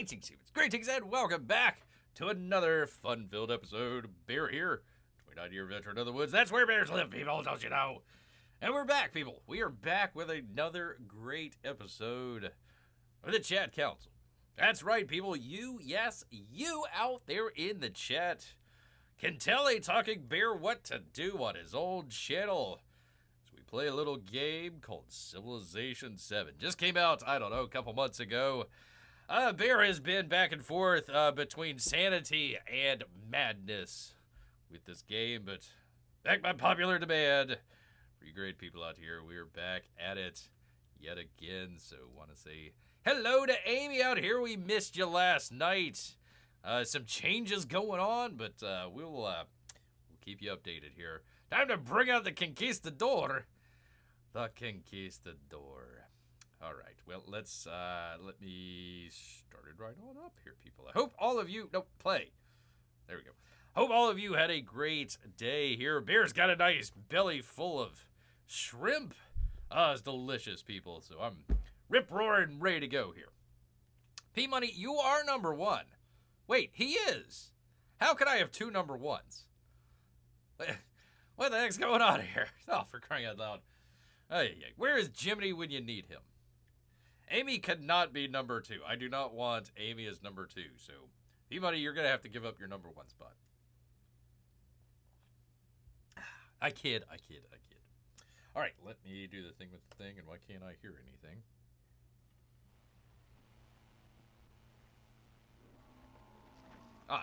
Greetings, humans. Greetings, and welcome back to another fun-filled episode of Bear here. 29-year veteran of the woods. That's where bears live, people, don't you know? And we're back, people. We are back with another great episode of the Chat Council. That's right, people. You, yes, you out there in the chat can tell a talking bear what to do on his old channel. So we play a little game called Civilization 7. Just came out, I don't know, a couple months ago. Bear has been back and forth between sanity and madness with this game, but back by popular demand. For you great people out here, we are back at it yet again. So want to say hello to Amy out here. We missed you last night. Some changes going on, but we'll keep you updated here. Time to bring out the conquistador. The conquistador. All right, well, let me start it right on up here, people. I hope all of you, play. There we go. Hope all of you had a great day here. Bear's got a nice belly full of shrimp. It's delicious, people. So I'm rip-roaring ready to go here. P-Money, you are number one. Wait, he is. How can I have two number ones? What the heck's going on here? Oh, for crying out loud. Hey, where is Jiminy when you need him? Amy cannot be number two. I do not want Amy as number two. So, P-Money, you're going to have to give up your number one spot. I kid. All right, let me do the thing with the thing, and why can't I hear anything?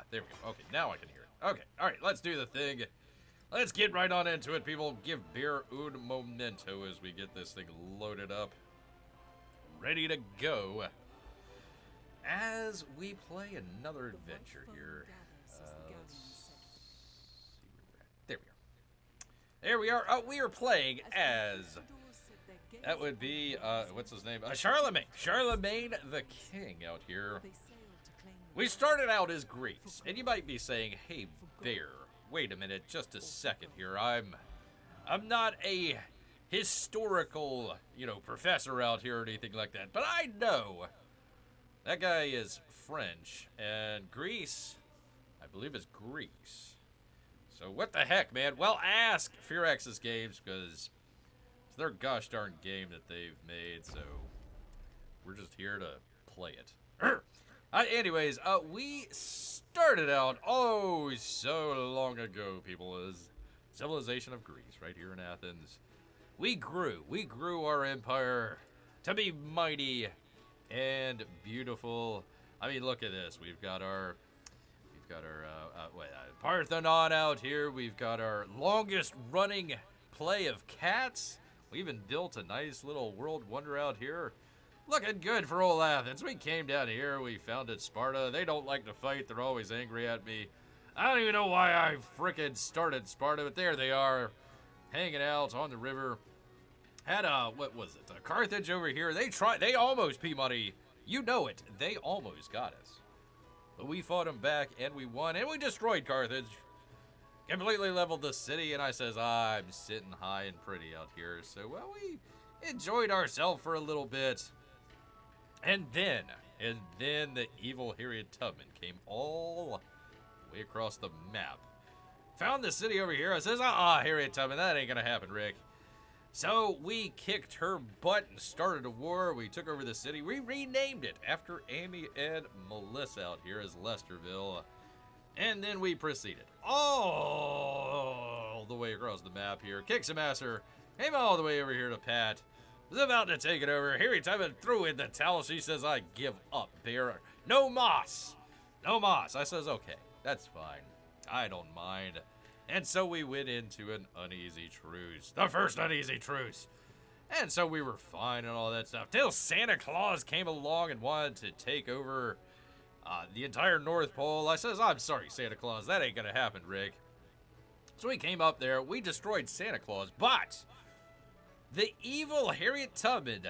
There we go. Okay, now I can hear it. Okay, all right, let's do the thing. Let's get right on into it, people. Give Bear un momento as we get this thing loaded up. Ready to go as we play another adventure here. Let's see where we're at. There we are. We are playing as, that would be, what's his name? Charlemagne. Charlemagne the King out here. We started out as Greece, and you might be saying, hey, Bear, wait a minute, just a second here. I'm not a historical, professor out here or anything like that. But I know that guy is French, and Greece, I believe is Greece. So what the heck, man? Well, ask Firax's Games, because it's their gosh darn game that they've made, so we're just here to play it. Anyways, we started out, so long ago, people, as Civilization of Greece, right here in Athens. We grew our empire to be mighty and beautiful. I mean, look at this. We've got our Parthenon out here. We've got our longest running play of cats. We even built a nice little world wonder out here. Looking good for old Athens. We came down here. We founded Sparta. They don't like to fight. They're always angry at me. I don't even know why I frickin' started Sparta, but there they are, hanging out on the river. Had what was it? Carthage over here. They almost, P-Money, you know it. They almost got us. But we fought them back, and we won, and we destroyed Carthage. Completely leveled the city, and I says, I'm sitting high and pretty out here. So, well, we enjoyed ourselves for a little bit. And then the evil Harriet Tubman came all the way across the map. Found the city over here. I says, Harriet Tubman, that ain't gonna happen, Rick. So we kicked her butt and started a war. We took over the city. We renamed it after Amy and Melissa out here as Lesterville. And then we proceeded all the way across the map here. Kicked some ass her. Came all the way over here to Pat. Was about to take it over. Harriet Tubman threw in the towel. She says, I give up, Bear. No moss. No moss. I says, okay, that's fine. I don't mind. And so we went into an uneasy truce. The first uneasy truce. And so we were fine and all that stuff. Till Santa Claus came along and wanted to take over the entire North Pole. I says, I'm sorry, Santa Claus. That ain't gonna happen, Rick. So we came up there. We destroyed Santa Claus. But the evil Harriet Tubman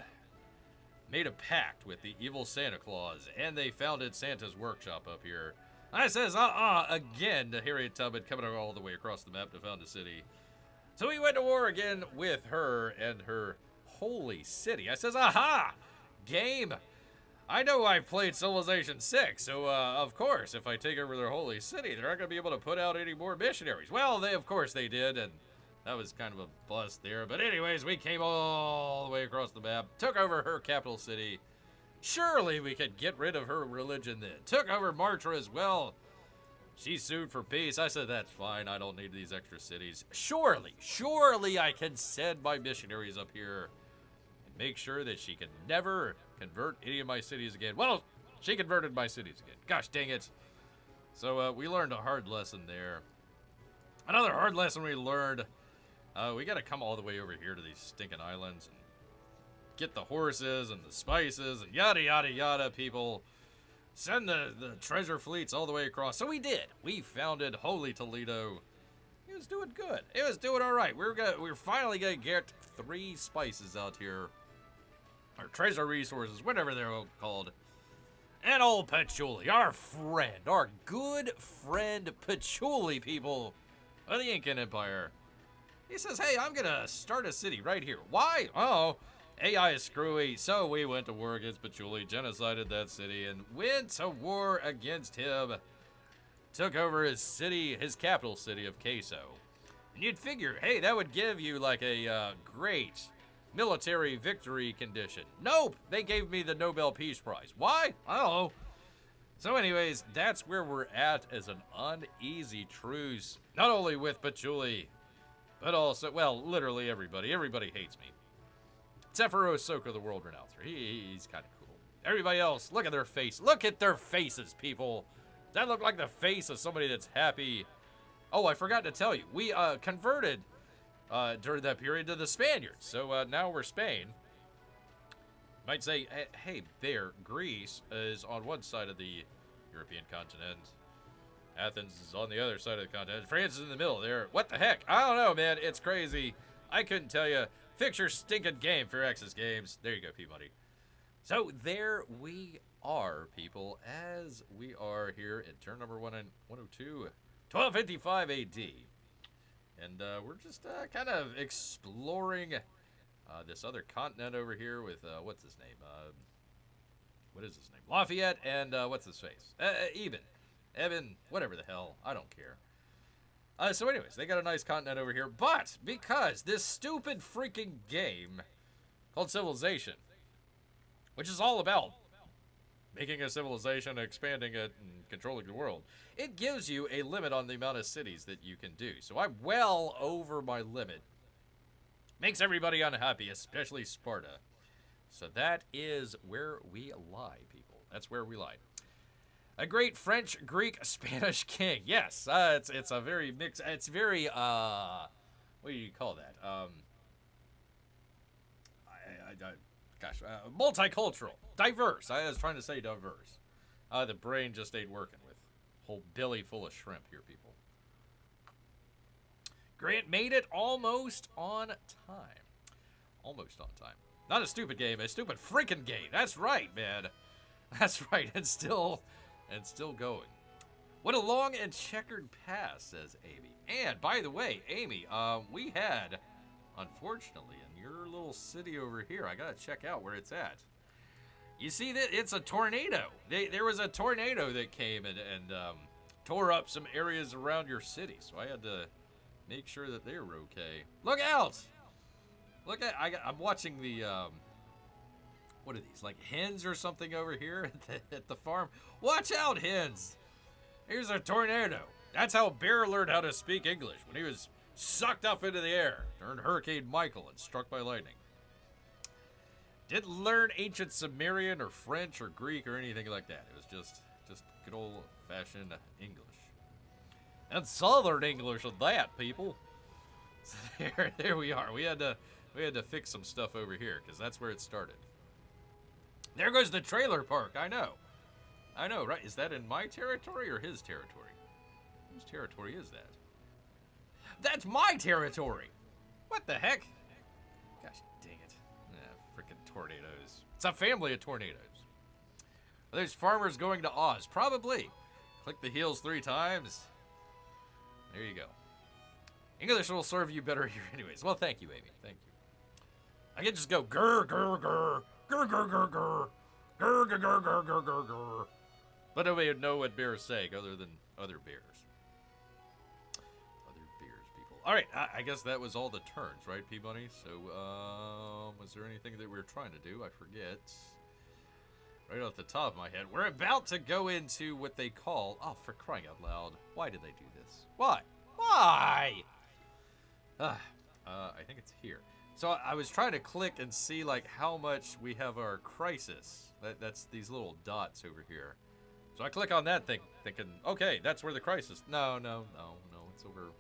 made a pact with the evil Santa Claus. And they founded Santa's workshop up here. I says, again, to Harriet Tubman coming all the way across the map to found the city. So we went to war again with her and her holy city. I says, aha, game. I know I've played Civilization 6, so of course, if I take over their holy city, they're not going to be able to put out any more missionaries. Well, of course they did, and that was kind of a bust there. But anyways, we came all the way across the map, took over her capital city. Surely we could get rid of her religion then. Took over Martra as well. She sued for peace. I said, that's fine. I don't need these extra cities. Surely I can send my missionaries up here and make sure that she can never convert any of my cities again. Well, she converted my cities again. Gosh dang it. So we learned a hard lesson there. Another hard lesson we learned. We got to come all the way over here to these stinking islands and get the horses and the spices and yada, yada, yada, people. Send the treasure fleets all the way across. So we did. We founded Holy Toledo. It was doing good. It was doing all right. We're finally going to get 3 spices out here. Or treasure resources, whatever they're called. And old Patchouli, our friend, our good friend Patchouli, people of the Incan Empire. He says, hey, I'm going to start a city right here. Why? Oh, AI is screwy. So we went to war against Patchouli, genocided that city, and went to war against him. Took over his city, his capital city of Queso. And you'd figure, hey, that would give you like a great military victory condition. Nope, they gave me the Nobel Peace Prize. Why? I don't know. So anyways, that's where we're at as an uneasy truce. Not only with Patchouli, but also, well, literally everybody. Everybody hates me. Except for Osoko, the world renouncer. He's kind of cool. Everybody else, look at their face. Look at their faces, people. Does that look like the face of somebody that's happy? Oh, I forgot to tell you. We converted during that period to the Spaniards. So now we're Spain. Might say, hey, Bear, Greece is on one side of the European continent. Athens is on the other side of the continent. France is in the middle there. What the heck? I don't know, man. It's crazy. I couldn't tell you. Fix your stinking game for X's Games. There you go, Peabody. So there we are, people, as we are here at turn number 102, 1255 AD. And we're just kind of exploring this other continent over here with, what's his name? What is his name? Lafayette and what's his face? Eben, whatever the hell. I don't care. So anyways, they got a nice continent over here. But because this stupid freaking game called Civilization, which is all about making a civilization, expanding it, and controlling the world, it gives you a limit on the amount of cities that you can do. So I'm well over my limit. Makes everybody unhappy, especially Sparta. So that is where we lie, people. That's where we lie. A great French, Greek, Spanish king. Yes, it's a very mixed. It's very what do you call that? Multicultural, diverse. I was trying to say diverse. The brain just ain't working with whole belly full of shrimp here, people. Grant made it almost on time. Almost on time. Not a stupid game, a stupid freaking game. That's right, man. That's right. And still going. What a long and checkered past, says Amy. And by the way, Amy, we had, unfortunately, in your little city over here, I gotta check out where it's at. You see that it's a tornado. There was a tornado that came and tore up some areas around your city. So I had to make sure that they were okay. Look out! Look at, I'm watching the, what are these, like hens or something over here at the farm? Watch out, hens! Here's a tornado. That's how Bear learned how to speak English, when he was sucked up into the air during Hurricane Michael and struck by lightning. Didn't learn ancient Sumerian or French or Greek or anything like that. It was just good old-fashioned English. And Southern English of that, people. So there we are. We had to fix some stuff over here, because that's where it started. There goes the trailer park. I know, right? Is that in my territory or his territory? Whose territory is that? That's my territory! What the heck? Gosh dang it. Frickin' tornadoes. It's a family of tornadoes. Are those farmers going to Oz? Probably. Click the heels 3 times. There you go. English will serve you better here anyways. Well, thank you, Amy. Thank you. I can just go grrr, grrr, grrr, grrr, grrr, grrr, grrr. Grrrr, grrrr, grrrr, grrrr, grrrr, grrrr. But nobody would know what bear is saying other than other bears. Other bears, people. All right, I guess that was all the turns, right, Peabody? So, was there anything that we were trying to do? I forget. Right off the top of my head, we're about to go into what they call... Oh, for crying out loud. Why did they do this? Why? Why? I think it's here. So I was trying to click and see, like, how much we have our crisis. That's these little dots over here. So I click on that thing, thinking, okay, that's where the crisis... No. It's over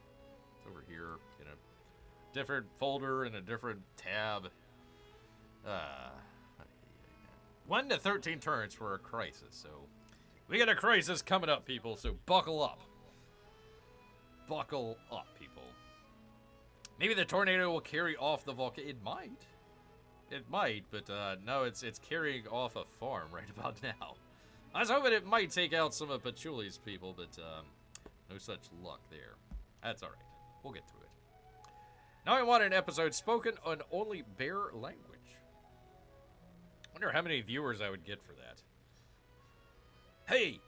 here in a different folder in a different tab. 1 to 13 turns for a crisis, so we got a crisis coming up, people, so buckle up. Buckle up, people. Maybe the tornado will carry off the volcano. It might. It might, but no, it's carrying off a farm right about now. I was hoping it might take out some of Pachuli's people, but no such luck there. That's alright. We'll get through it. Now I want an episode spoken on only bear language. Wonder how many viewers I would get for that. Hey,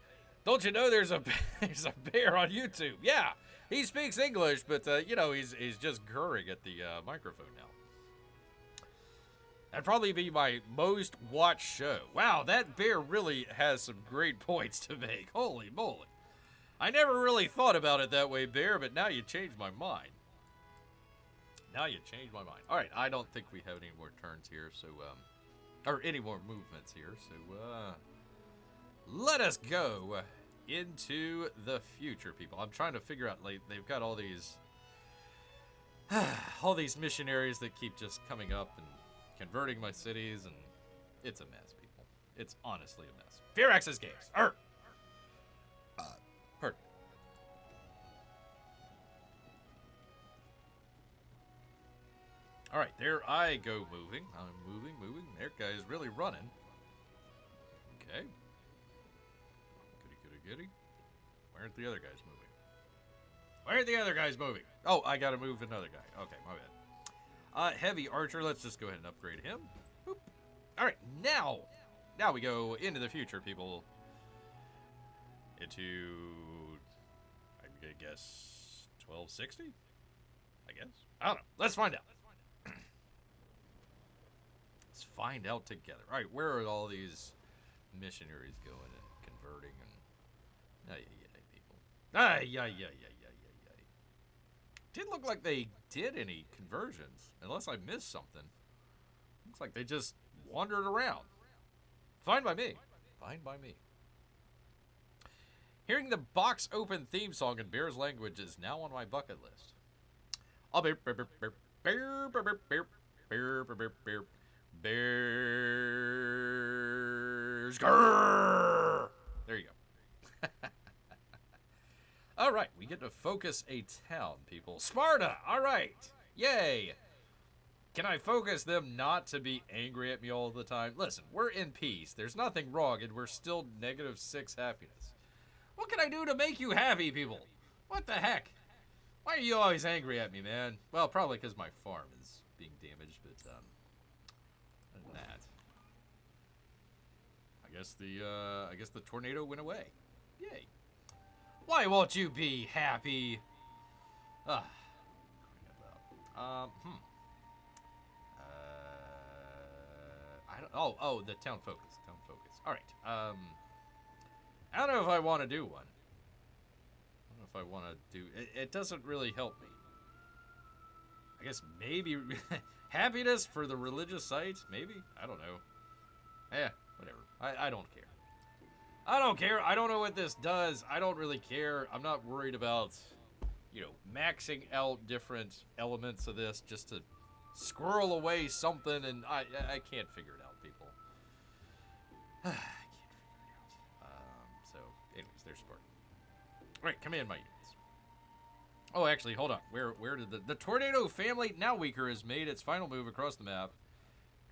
don't you know there's a bear on YouTube? Yeah, he speaks English, but you know he's just grrring at the microphone now. That'd probably be my most watched show. Wow, that bear really has some great points to make. Holy moly! I never really thought about it that way, bear, but now you changed my mind. Now you changed my mind. All right, I don't think we have any more turns here, so or any more movements here, so let us go into the future, people. I'm trying to figure out, like, they've got all these missionaries that keep just coming up and converting my cities, and it's a mess, people. It's honestly a mess. Fearax's games. Pardon. All right, there I go moving. I'm moving. That guy's really running. Okay. Goody. Why aren't the other guys moving? Why aren't the other guys moving? Oh, I gotta move another guy. Okay, my bad. Heavy archer. Let's just go ahead and upgrade him. Boop. All right, now we go into the future, people. Into, I'm gonna guess 1260. I guess. I don't know. Let's find out. Let's find out together. All right, where are all these missionaries going and converting and people? Didn't look like they did any conversions, unless I missed something. Looks like they just wandered around. Fine by me. Fine by me. Hearing the box open theme song in Bear's language is now on my bucket list. I'll be Bears. Grrrr. There you go. All right, we get to focus a town, people. Sparta. All right. Yay. Can I focus them not to be angry at me all the time? Listen, we're in peace. There's nothing wrong, and we're still -6 happiness. What can I do to make you happy, people? What the heck? Why are you always angry at me, man? Well, probably because my farm is being damaged, but other than that, I guess the tornado went away. Yay! Why won't you be happy? I don't. Oh, the town focus. All right. I don't know if I want to do one. If I want to do it doesn't really help me. I guess maybe happiness for the religious site, maybe. I don't know. Whatever. I don't care. I don't care. I don't know what this does. I don't really care. I'm not worried about, maxing out different elements of this just to squirrel away something, and I can't figure it out, people. I can't figure it out. So, anyways, there's Spartan. Alright, command my units. Oh, actually, hold on. Where did the tornado family, now weaker, has made its final move across the map.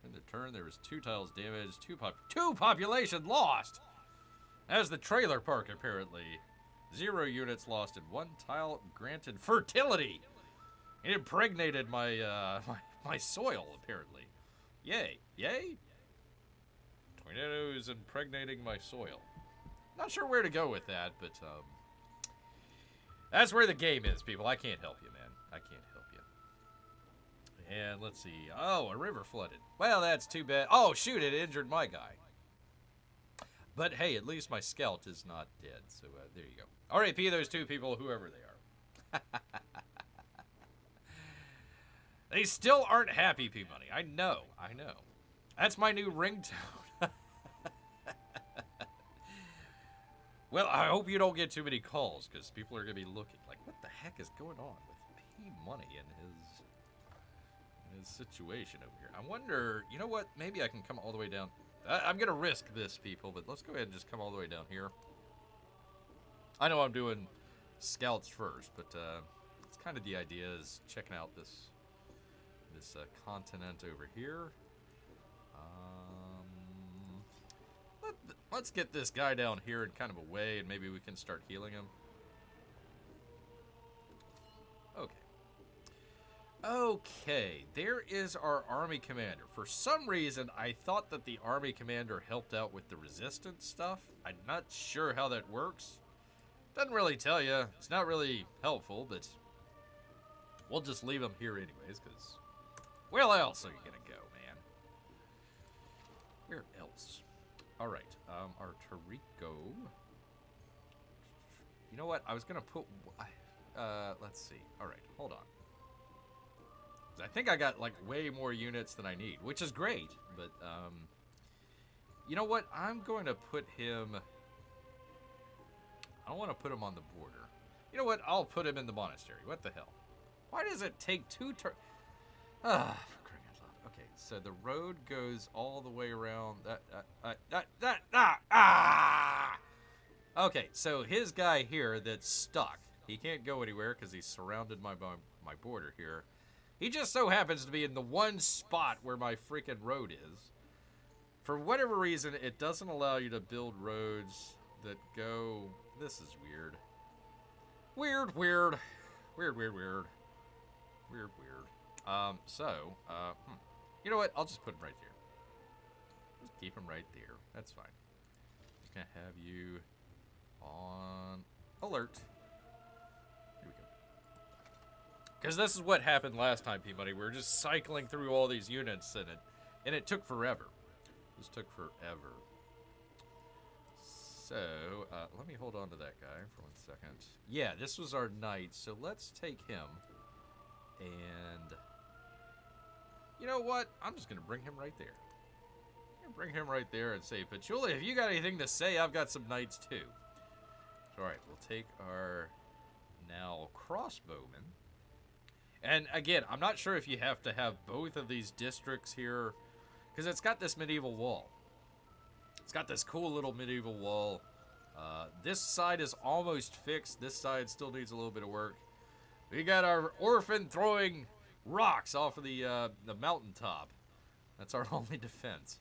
In the turn, there was 2 tiles damaged, 2 population lost! As the trailer park, apparently. 0 units lost and 1 tile granted fertility. It impregnated my my soil, apparently. Yay. Tornadoes impregnating my soil. Not sure where to go with that, but that's where the game is, people. I can't help you, man. I can't help you. And let's see. Oh, a river flooded. Well, that's too bad. Oh, shoot, it injured my guy. But hey, at least my scout is not dead. So there you go. RAP those two people, whoever they are. They still aren't happy, P-Money. I know. That's my new ringtone. Well, I hope you don't get too many calls, because people are going to be looking like, what the heck is going on with P-Money and his situation over here? I wonder, you know what? Maybe I can come all the way down. I'm going to risk this, people, but let's go ahead and just come all the way down here. I know I'm doing scouts first, but it's kind of the idea is checking out this continent over here. Let's get this guy down here and kind of away, and maybe we can start healing him. Okay, there is our army commander. For some reason, I thought that the army commander helped out with the resistance stuff. I'm not sure how that works. Doesn't really tell you. It's not really helpful, but we'll just leave him here anyways, because where else are you going to go, man? Where else? All right, our Tarico. You know what? I was going to put... let's see. All right, hold on. I think I got, like, way more units than I need, which is great, but, you know what? I'm going to put him... I don't want to put him on the border. You know what? I'll put him in the monastery. What the hell? Why does it take two turns? For crying out loud. Okay, so the road goes all the way around. Okay, so his guy here that's stuck. He can't go anywhere because he's surrounded by my border here. He just so happens to be in the one spot where my freaking road is. For whatever reason, it doesn't allow you to build roads that go... This is weird. Weird. You know what? I'll just put him right there. Just keep him right there. That's fine. Just gonna have you on alert. Here we go. Because this is what happened last time, P-Money. We were just cycling through all these units, and it took forever. This took forever. So, let me hold on to that guy for 1 second. Yeah, this was our knight, so let's take him. And, you know what? I'm just going to bring him right there. I'm going to bring him right there and say, Patchouli, if you got anything to say, I've got some knights too. So, alright, we'll take our now crossbowmen. And again, I'm not sure if you have to have both of these districts here, because it's got this medieval wall. It's got this cool little medieval wall. This side is almost fixed. This side still needs a little bit of work. We got our orphan throwing rocks off of the mountaintop. That's our only defense.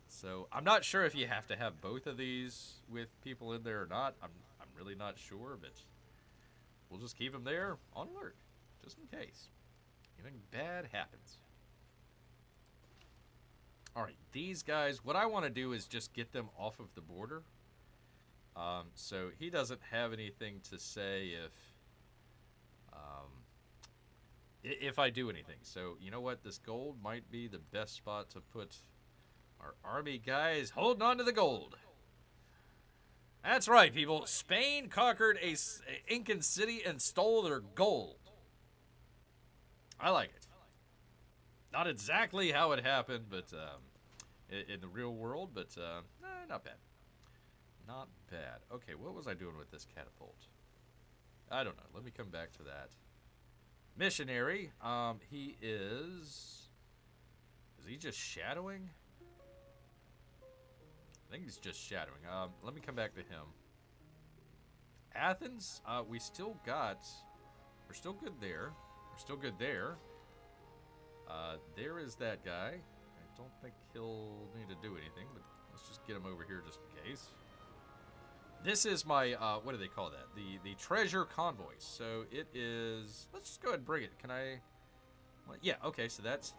So I'm not sure if you have to have both of these with people in there or not. I'm really not sure, but we'll just keep them there on alert, just in case anything bad happens. Alright, these guys, what I want to do is just get them off of the border. So he doesn't have anything to say if I do anything. So, you know what? This gold might be the best spot to put our army guys holding on to the gold. That's right, people. Spain conquered a Incan city and stole their gold. I like it. Not exactly how it happened, but in the real world, but not bad. Not bad. Okay, what was I doing with this catapult? I don't know. Let me come back to that. Missionary. He is... Is he just shadowing? I think he's just shadowing. Let me come back to him. Athens, we still got... We're still good there. We're still good there. There is that guy. I don't think he'll need to do anything, but let's just get him over here just in case. This is my, what do they call that? The treasure convoy. So it is, let's just go ahead and bring it. Can I, well, yeah, okay, so that's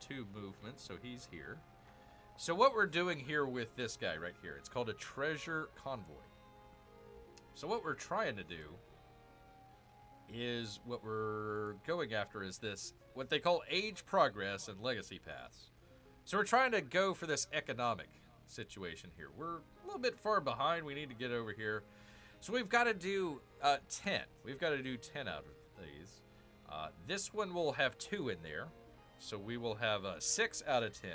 2 movements, so he's here. So what we're doing here with this guy right here, it's called a treasure convoy. So what we're trying to do is, what we're going after is this, what they call age progress and legacy paths. So we're trying to go for this economic situation here. We're a little bit far behind. We need to get over here. So we've got to do 10. We've got to do 10 out of these. This one will have 2 in there. So we will have 6 out of 10.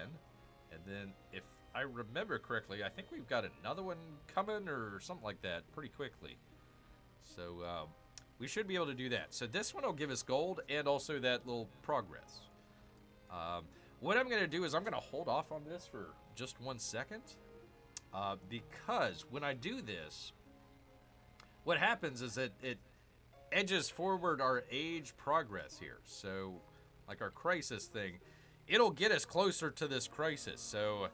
And then, if I remember correctly, I think we've got another one coming or something like that pretty quickly. So we should be able to do that. So this one will give us gold and also that little progress. What I'm going to do is I'm going to hold off on this for just 1 second. Because when I do this, what happens is that it edges forward our age progress here. So, like our crisis thing, it'll get us closer to this crisis. So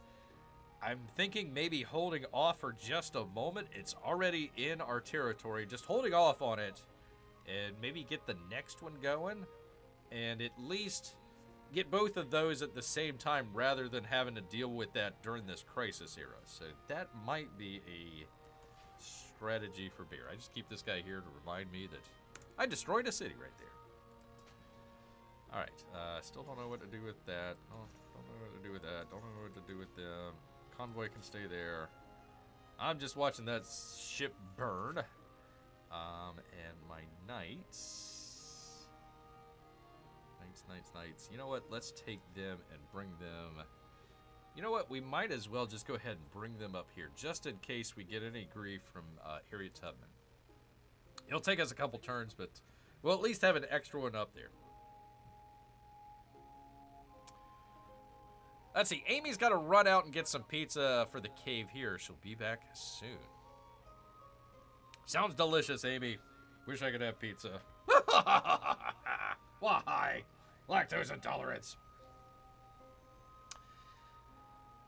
I'm thinking maybe holding off for just a moment. It's already in our territory. Just holding off on it and maybe get the next one going. And at least get both of those at the same time rather than having to deal with that during this crisis era. So that might be a strategy for beer. I just keep this guy here to remind me that I destroyed a city right there. Alright, still don't know what to do with that. Oh, don't know what to do with that. Don't know what to do with the convoy can stay there. I'm just watching that ship burn. And my knights. Knights. You know what? Let's take them and bring them. You know what? We might as well just go ahead and bring them up here, just in case we get any grief from Harriet Tubman. It'll take us a couple turns, but we'll at least have an extra one up there. Let's see. Amy's got to run out and get some pizza for the cave here. She'll be back soon. Sounds delicious, Amy. Wish I could have pizza. Why? Lactose intolerance.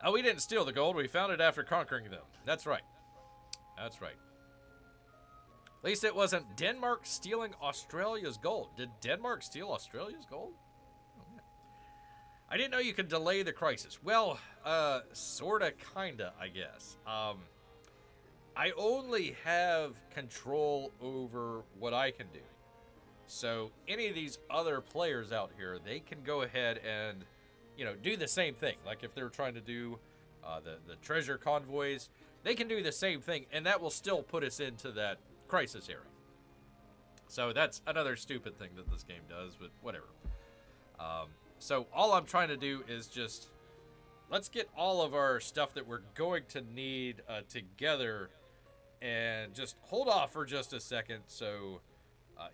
Oh, we didn't steal the gold. We found it after conquering them. That's right. That's right. At least it wasn't Denmark stealing Australia's gold. Did Denmark steal Australia's gold? I didn't know you could delay the crisis. Well, sorta, kinda, I guess. I only have control over what I can do. So any of these other players out here, they can go ahead and, you know, do the same thing. Like if they're trying to do the treasure convoys, they can do the same thing, and that will still put us into that crisis era. So that's another stupid thing that this game does, but whatever. So all I'm trying to do is just, let's get all of our stuff that we're going to need together and just hold off for just a second. So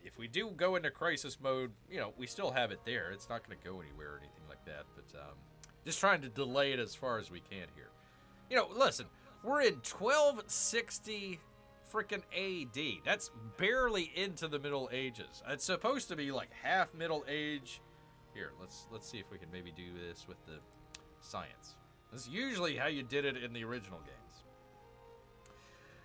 if we do go into crisis mode, you know, we still have it there. It's not going to go anywhere or anything like that. But just trying to delay it as far as we can here. You know, listen, we're in 1260 freaking AD. That's barely into the Middle Ages. It's supposed to be like half Middle Age. Here, let's see if we can maybe do this with the science. This is usually how you did it in the original games.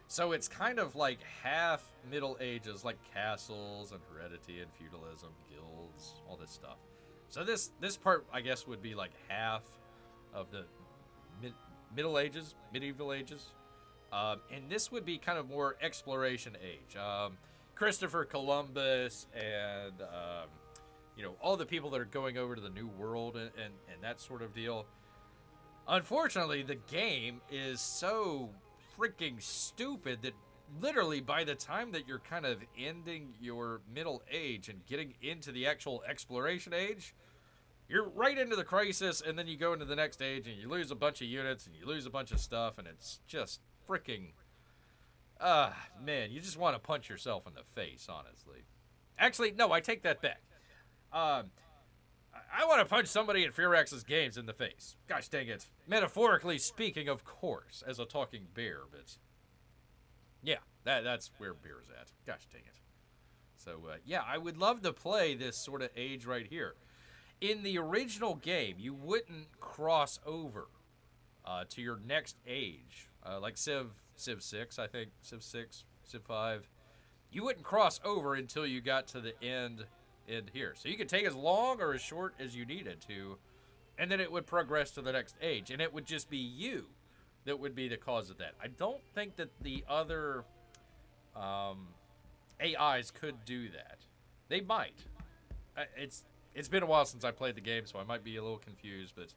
So it's kind of like half Middle Ages, like castles and heredity and feudalism, guilds, all this stuff. So this part, I guess, would be like half of the Middle Ages, medieval ages. And this would be kind of more exploration age. Christopher Columbus and... you know, all the people that are going over to the New World and that sort of deal. Unfortunately, the game is so freaking stupid that literally by the time that you're kind of ending your Middle Age and getting into the actual exploration age, you're right into the crisis, and then you go into the next age and you lose a bunch of units and you lose a bunch of stuff, and it's just freaking... man, you just want to punch yourself in the face, honestly. Actually, no, I take that back. I want to punch somebody in Firax's games in the face. Gosh dang it. Metaphorically speaking, of course, as a talking bear, but... yeah, that's where beer's at. Gosh dang it. So, yeah, I would love to play this sort of age right here. In the original game, you wouldn't cross over to your next age. Like Civ 6, I think. Civ 6, Civ 5. You wouldn't cross over until you got to the end here. So you could take as long or as short as you needed to and then it would progress to the next age, and it would just be you that would be the cause of that. I don't think that the other AIs could do that. They might. It's been a while since I played the game, so I might be a little confused, but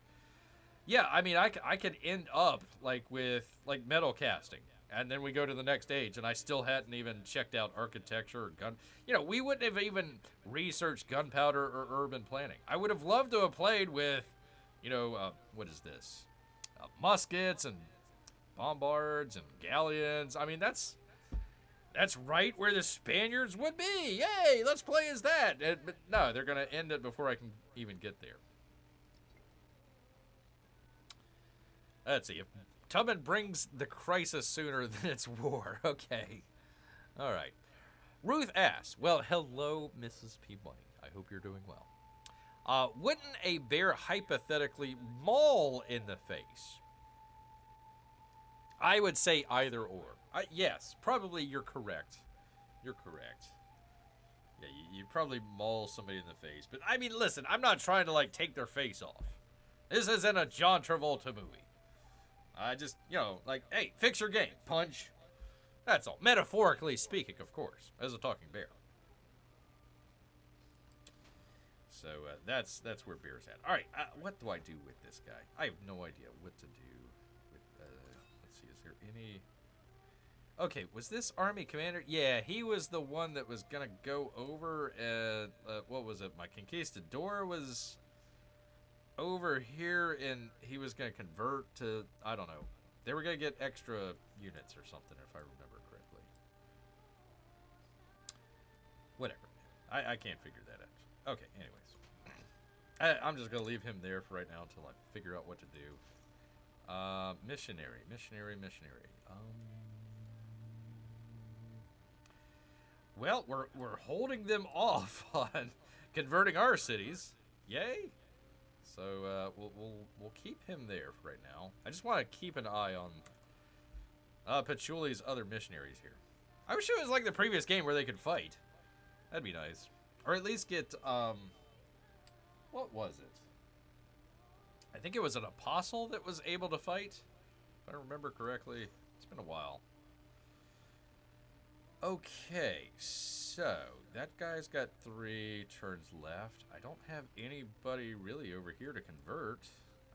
yeah, I mean, I could end up like with like metal casting, and then we go to the next age, and I still hadn't even checked out architecture or gun. You know, we wouldn't have even researched gunpowder or urban planning. I would have loved to have played with, you know, what is this? Muskets and bombards and galleons. I mean, that's right where the Spaniards would be. Yay, let's play as that. But no, they're going to end it before I can even get there. Let's see. If Tubman brings the crisis sooner than it's war. Okay. All right. Ruth asks, well, hello, Mrs. Peabody. I hope you're doing well. Wouldn't a bear hypothetically maul in the face? I would say either or. Yes, probably you're correct. You're correct. Yeah, you'd probably maul somebody in the face. But, I mean, listen, I'm not trying to, like, take their face off. This isn't a John Travolta movie. I just, you know, like, hey, fix your game. Punch. That's all. Metaphorically speaking, of course, as a talking bear. So, that's where bear's at. All right, what do I do with this guy? I have no idea what to do with, let's see, is there any... Okay, was this army commander? Yeah, he was the one that was going to go over and, what was it? My conquistador was over here, and he was going to convert to, I don't know. They were going to get extra units or something, if I remember correctly. Whatever. I can't figure that out. Okay, anyways. I'm just going to leave him there for right now until I figure out what to do. Missionary. Well, we're holding them off on converting our cities. Yay! So we'll keep him there for right now. I just want to keep an eye on Pachuli's other missionaries here. I wish it was like the previous game where they could fight. That'd be nice, or at least get what was it? I think it was an apostle that was able to fight, if I remember correctly. It's been a while. Okay, so that guy's got 3 turns left. I don't have anybody really over here to convert.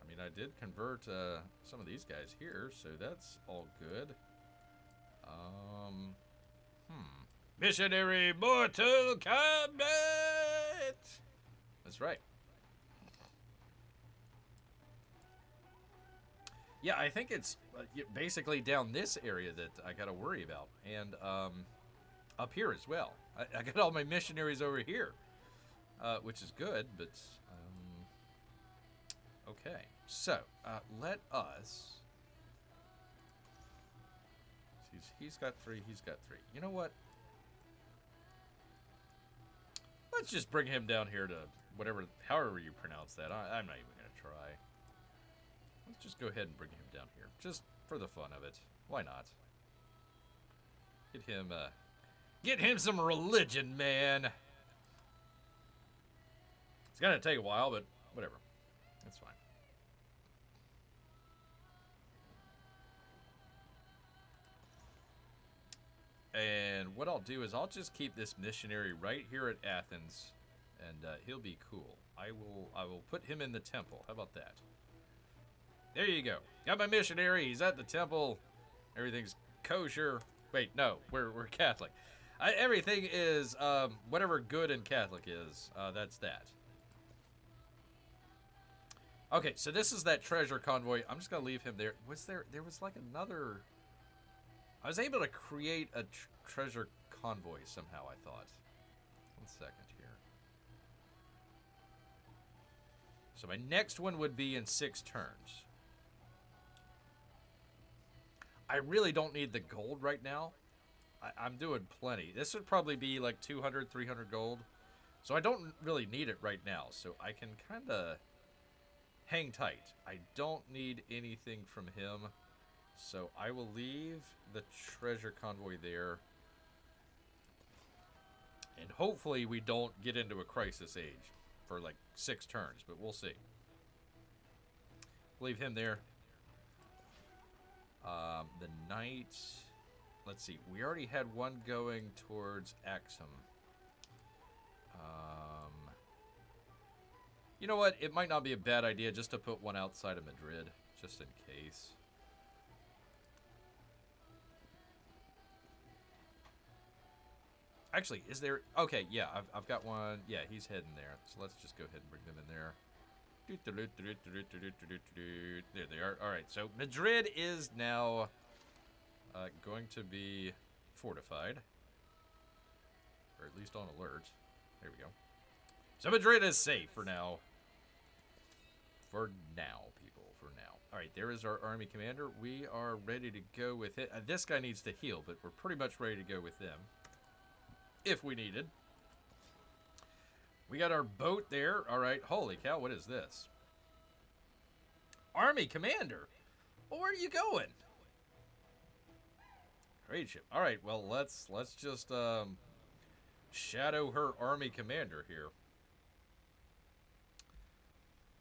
I mean, I did convert some of these guys here, so that's all good. Missionary Mortal Kombat! That's right. Yeah, I think it's basically down this area that I got to worry about. And up here as well. I got all my missionaries over here, which is good, but okay. So, let us... He's got 3, he's got 3. You know what? Let's just bring him down here to whatever, however you pronounce that. I'm not even going to try. Let's just go ahead and bring him down here, just for the fun of it. Why not? Get him some religion, man. It's gonna take a while, but whatever. That's fine. And what I'll do is I'll just keep this missionary right here at Athens, and he'll be cool. I will put him in the temple. How about that? There you go. Got my missionary. He's at the temple. Everything's kosher. Wait, no, we're Catholic. Everything is whatever good and Catholic is. That's that. Okay, so this is that treasure convoy. I'm just gonna leave him there. There was like another... I was able to create a treasure convoy somehow, I thought. 1 second here. So my next one would be in 6 turns. I really don't need the gold right now. I'm doing plenty. This would probably be like 200, 300 gold. So I don't really need it right now. So I can kind of hang tight. I don't need anything from him. So I will leave the treasure convoy there. And hopefully we don't get into a crisis age for like 6 turns. But we'll see. leave him there. The knight. Let's see. We already had one going towards Axum. You know what? It might not be a bad idea just to put one outside of Madrid, just in case. Actually, is there... Okay, yeah, I've got one. Yeah, he's heading there. So let's just go ahead and bring them in there. There they are. All right, so Madrid is now going to be fortified. Or at least on alert. There we go. So Madrid is safe for now. For now, people. For now. All right, there is our army commander. We are ready to go with it. This guy needs to heal, but we're pretty much ready to go with them. If we needed. We got our boat there. All right. Holy cow, what is this? Army commander? Well, where are you going? Trade ship. All right, well, let's just shadow her army commander here.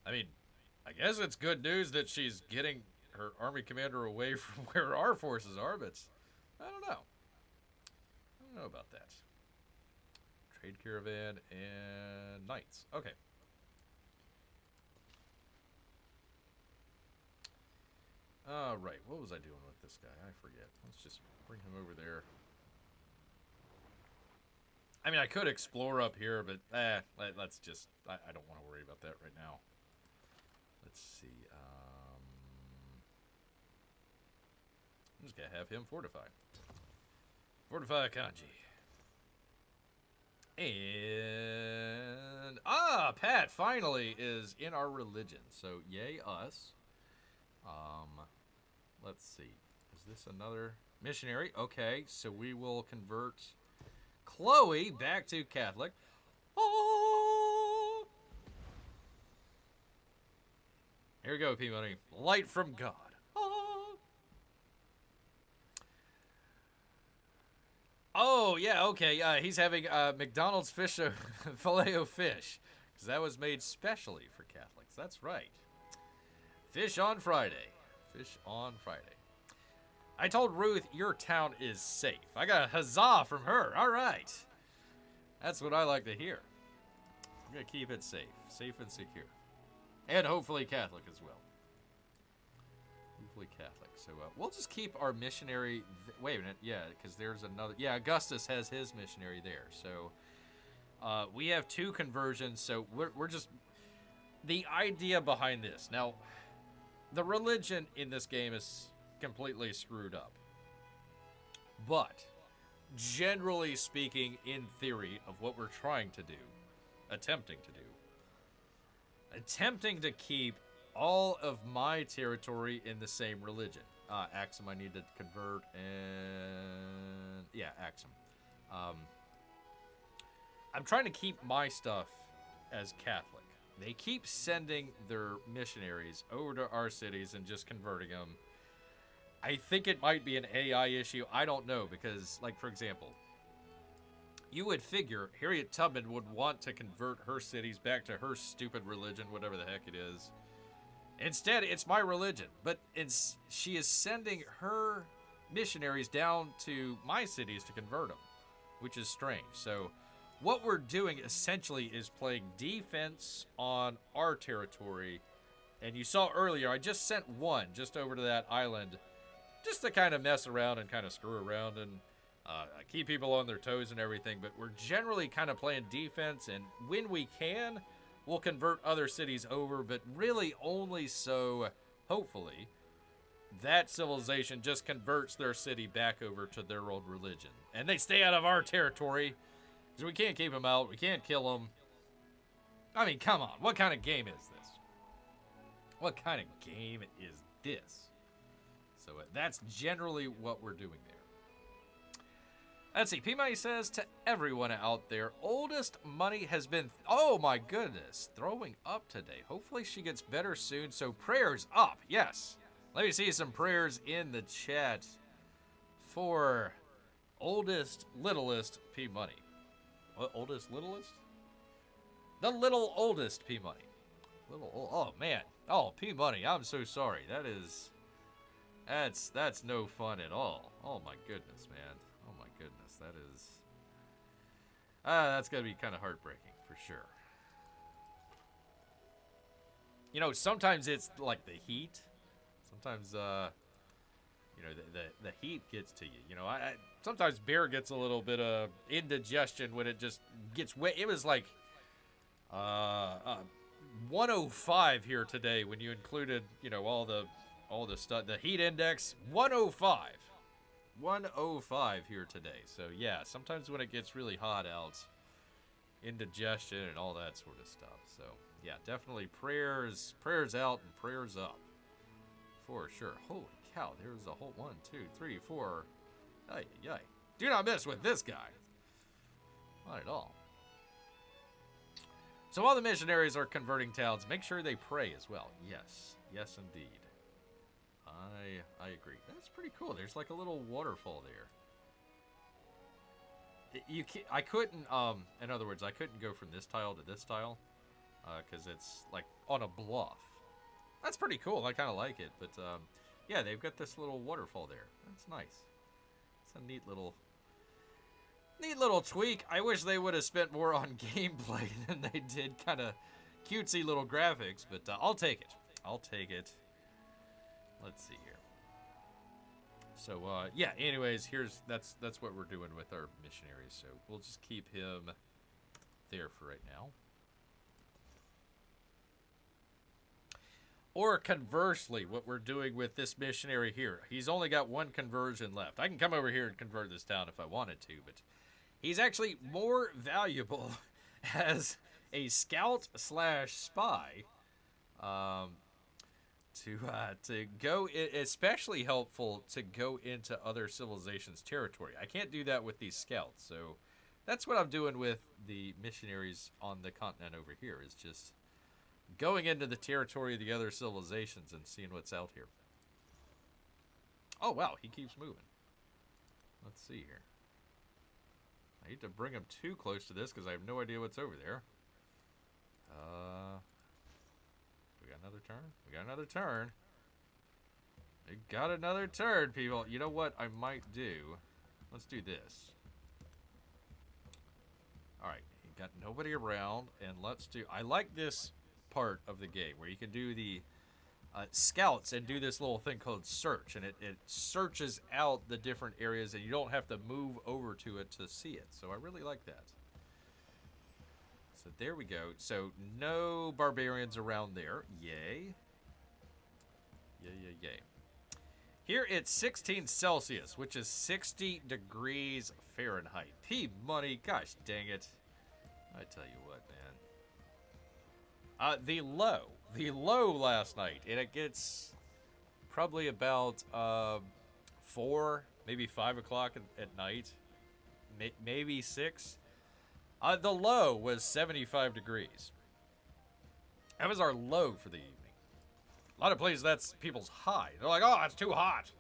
I mean, I guess it's good news that she's getting her army commander away from where our forces are, but I don't know. I don't know about that. Trade caravan and knights. Okay. Right. What was I doing with this guy? I forget. Let's just bring him over there. I mean, I could explore up here, but let's just... I don't want to worry about that right now. Let's see. I'm just going to have him fortify. Fortify Kanji. And... Pat finally is in our religion. So, yay us. Let's see. Is this another missionary? Okay, so we will convert Chloe back to Catholic. Oh! Here we go, P-Money. Light from God. Oh! Oh, yeah, okay. He's having McDonald's Filet-O-Fish. Because that was made specially for Catholics. That's right. Fish on Friday. Fish on Friday. I told Ruth your town is safe. I got a huzzah from her. All right. That's what I like to hear. I'm going to keep it safe. Safe and secure. And hopefully Catholic as well. Hopefully Catholic. So we'll just keep our missionary... Wait a minute. Yeah, because there's another... Yeah, Augustus has his missionary there. So we have 2 conversions. So we're just... The idea behind this. Now... The religion in this game is completely screwed up. But, generally speaking, in theory of what we're trying to do, attempting to keep all of my territory in the same religion. Axum I need to convert, and... Yeah, Axum. I'm trying to keep my stuff as Catholic. They keep sending their missionaries over to our cities and just converting them. I think it might be an AI issue. I don't know, because, like, for example, you would figure Harriet Tubman would want to convert her cities back to her stupid religion, whatever the heck it is. Instead, it's my religion. But she is sending her missionaries down to my cities to convert them, which is strange. So... What we're doing essentially is playing defense on our territory. And you saw earlier, I just sent one just over to that island just to kind of mess around and kind of screw around and keep people on their toes and everything. But we're generally kind of playing defense, and when we can, we'll convert other cities over, but really only so, hopefully, that civilization just converts their city back over to their old religion. And they stay out of our territory. So we can't keep them out. We can't kill them. I mean, come on. What kind of game is this? What kind of game is this? So that's generally what we're doing there. Let's see. P-Money says to everyone out there, oldest money has been... Oh, my goodness. Throwing up today. Hopefully she gets better soon. So prayers up. Yes. Let me see some prayers in the chat for oldest, littlest P-Money. What, oldest, littlest? The little oldest P-Money. Oh man. Oh, P Money. I'm so sorry. That's no fun at all. Oh my goodness, man. Oh my goodness. That's gonna be kind of heartbreaking for sure. You know, sometimes it's like the heat. Sometimes you know, the heat gets to you. You know, I sometimes beer gets a little bit of indigestion when it just gets wet. It was like 105 here today when you included, you know, all the stuff. The heat index 105. 105 here today. So yeah, sometimes when it gets really hot out, indigestion and all that sort of stuff. So yeah, definitely prayers out and prayers up for sure. Holy cow, there's a whole 1, 2, 3, 4. Ay, ay. Do not mess with this guy. Not at all. So while the missionaries are converting towns, make sure they pray as well. Yes, yes indeed. I agree. That's pretty cool. There's like a little waterfall there. I couldn't, in other words, I couldn't go from this tile to this tile, because it's like on a bluff. That's pretty cool. I kind of like it, but yeah, they've got this little waterfall there. That's nice. It's a neat little tweak. I wish they would have spent more on gameplay than they did. Kind of cutesy little graphics, but I'll take it. I'll take it. Let's see here. So yeah. Anyways, that's what we're doing with our missionaries. So we'll just keep him there for right now. Or conversely, what we're doing with this missionary here. He's only got one conversion left. I can come over here and convert this town if I wanted to, but he's actually more valuable as a scout / spy to go, especially helpful to go into other civilizations' territory. I can't do that with these scouts, so that's what I'm doing with the missionaries on the continent over here, is just going into the territory of the other civilizations and seeing what's out here. Oh, wow, he keeps moving. Let's see here. I hate to bring him too close to this because I have no idea what's over there. We got another turn? We got another turn. We got another turn, people. You know what I might do? Let's do this. Alright, got nobody around, and let's do... I like this part of the game where you can do the scouts and do this little thing called search, and it searches out the different areas, and you don't have to move over to it to see it. So I really like that. So there we go. So no barbarians around there. Yay. Yay, yay, yay. Here it's 16 Celsius, which is 60 degrees Fahrenheit. P-money, gosh dang it. I tell you what, man. The low last night, and it gets probably about 4, maybe 5 o'clock at night, maybe 6. The low was 75 degrees. That was our low for the evening. A lot of places, that's people's high. They're like, oh, it's too hot.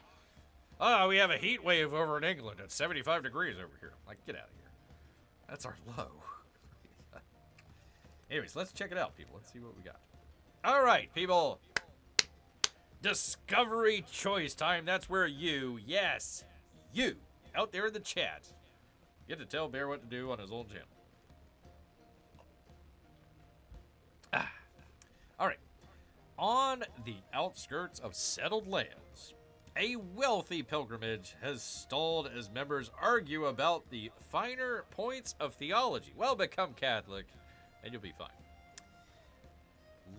Oh, we have a heat wave over in England. It's 75 degrees over here. Like, get out of here. That's our low. Anyways, let's check it out, people. Let's see what we got. All right, people. Discovery choice time. That's where you, yes, you, out there in the chat, get to tell Bear what to do on his own channel. All right. On the outskirts of settled lands, a wealthy pilgrimage has stalled as members argue about the finer points of theology. Well, become Catholic, and you'll be fine.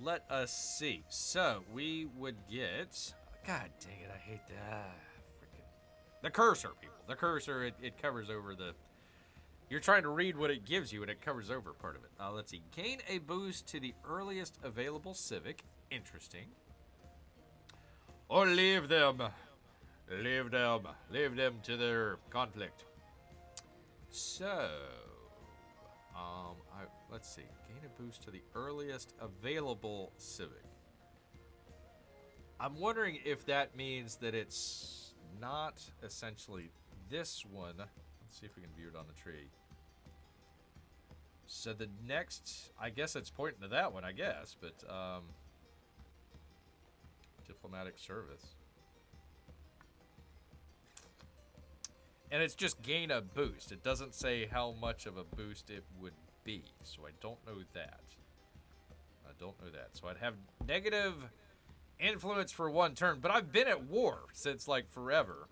Let us see. So, we would get... God dang it, I hate that. Freaking... The cursor, people. The cursor, it covers over the... You're trying to read what it gives you, and it covers over part of it. Let's see. Gain a boost to the earliest available civic. Interesting. Or leave them. Leave them. Leave them to their conflict. So... let's see. Gain a boost to the earliest available civic. I'm wondering if that means that it's not essentially this one. Let's see if we can view it on the tree. So the next, I guess it's pointing to that one, I guess, but diplomatic service. And it's just gain a boost. It doesn't say how much of a boost it would be, so I don't know that. I don't know that. So I'd have negative influence for 1 turn, but I've been at war since like forever.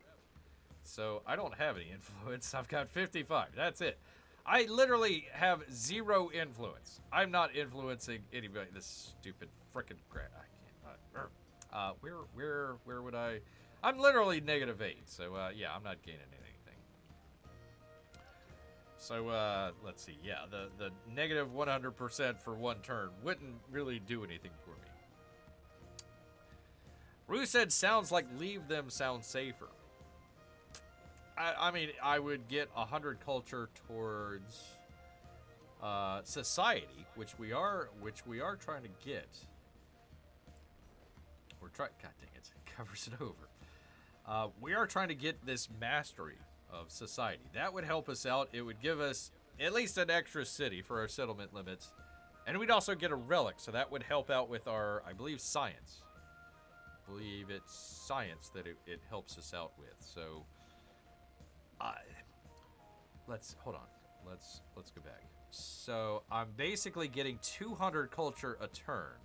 So I don't have any influence. I've got 55. That's it. I literally have 0 influence. I'm not influencing anybody. This stupid frickin' crap. I can't. Where would I? I'm literally -8. So yeah, I'm not gaining anything. So let's see. Yeah, the negative 100% for 1 turn wouldn't really do anything for me. Rue said, "Sounds like leave them sound safer." I mean, I would get 100 culture towards society, which we are trying to get. We're trying. God dang it! It covers it over. We are trying to get this mastery of society. That would help us out. It would give us at least an extra city for our settlement limits, and we'd also get a relic, so that would help out with our, I believe, science. I believe it's science that it helps us out with. So. Let's hold on. Let's go back. So I'm basically getting 200 culture a turn.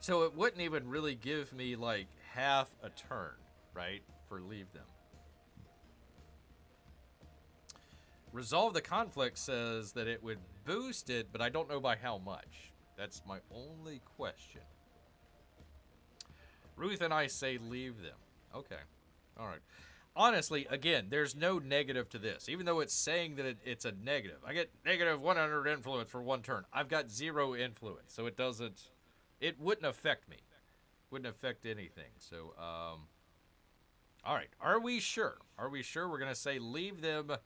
So it wouldn't even really give me like half a turn, right? For leave them. Resolve the conflict says that it would boost it, but I don't know by how much. That's my only question. Ruth and I say leave them. Okay. All right. Honestly, again, there's no negative to this. Even though it's saying that it's a negative. I get negative 100 influence for 1 turn. I've got 0 influence, so it wouldn't affect me. Wouldn't affect anything. So, all right. Are we sure? Are we sure we're going to say leave them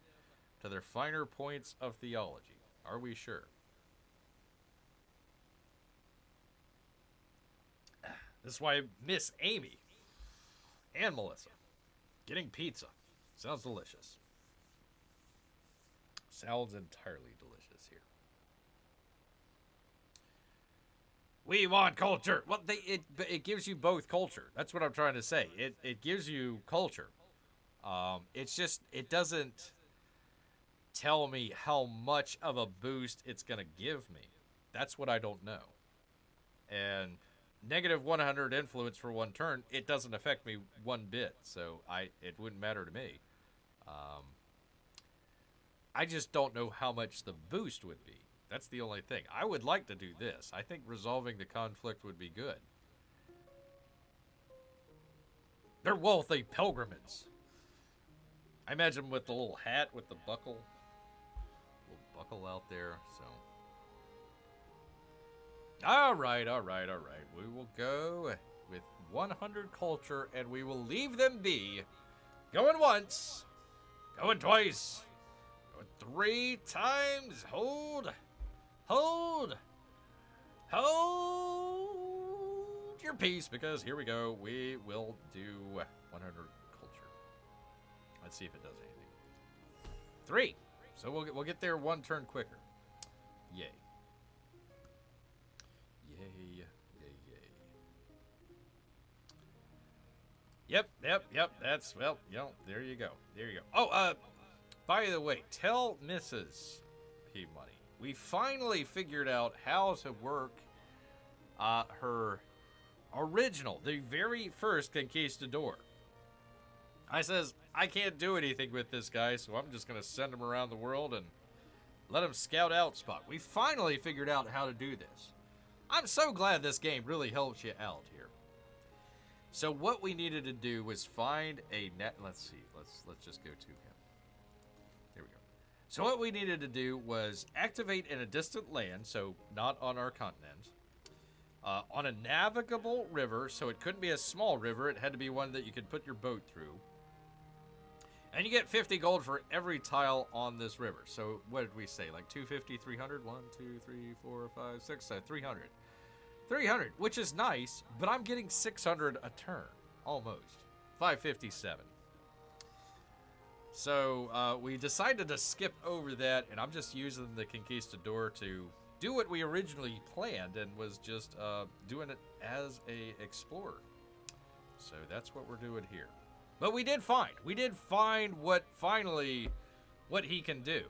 to their finer points of theology? Are we sure? This is why I miss Amy and Melissa. Getting pizza. Sounds delicious. Sounds entirely delicious here. We want culture. Well, it gives you both culture. That's what I'm trying to say. It gives you culture. It's just, it doesn't tell me how much of a boost it's going to give me. That's what I don't know. And negative 100 influence for 1 turn, it doesn't affect me 1 bit, so it wouldn't matter to me. I just don't know how much the boost would be. That's the only thing. I would like to do this. I think resolving the conflict would be good. They're wealthy pilgrims. I imagine with the little hat with the buckle. Little buckle out there, so. All right. We will go with 100 culture, and we will leave them be. Going once. Going twice. Going 3 times. Hold your peace, because here we go. We will do 100 culture. Let's see if it does anything. 3. So we'll get there 1 turn quicker. Yay. Yep. That's, well, there you go. Oh, by the way, tell Mrs. P Money, we finally figured out how to work her original, the very first conquistador. I says, I can't do anything with this guy, so I'm just going to send him around the world and let him scout out spot. We finally figured out how to do this. I'm so glad this game really helps you out here. So what we needed to do was find a net. Let's see. Let's just go to him. There we go. So what we needed to do was activate in a distant land, so not on our continent, on a navigable river. So it couldn't be a small river. It had to be one that you could put your boat through. And you get 50 gold for every tile on this river. So what did we say? Like 250, 300? 1, 2, 3, 4, 5, 6, 300. 300, which is nice, but I'm getting 600 a turn. Almost. 557. So we decided to skip over that, and I'm just using the Conquistador to do what we originally planned, and was just doing it as a explorer. So that's what we're doing here. But we did find what he can do.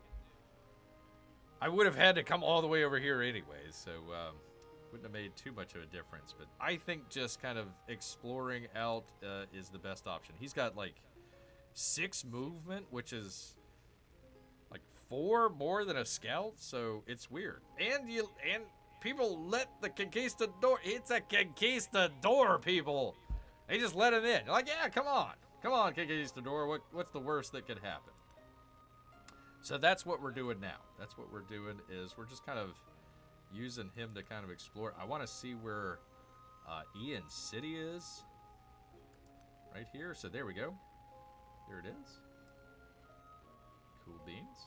I would have had to come all the way over here anyways, so wouldn't have made too much of a difference. But I think just kind of exploring out is the best option. He's got like 6 movement, which is like 4 more than a scout, so it's weird. And people let the Conquistador. It's a Conquistador, people. They just let him in. They're like, yeah, come on, Conquistador. What's the worst that could happen? So that's what we're doing now. That's what we're doing is we're just kind of using him to kind of explore. I want to see where Ian's city is. Right here. So there we go. There it is. Cool beans.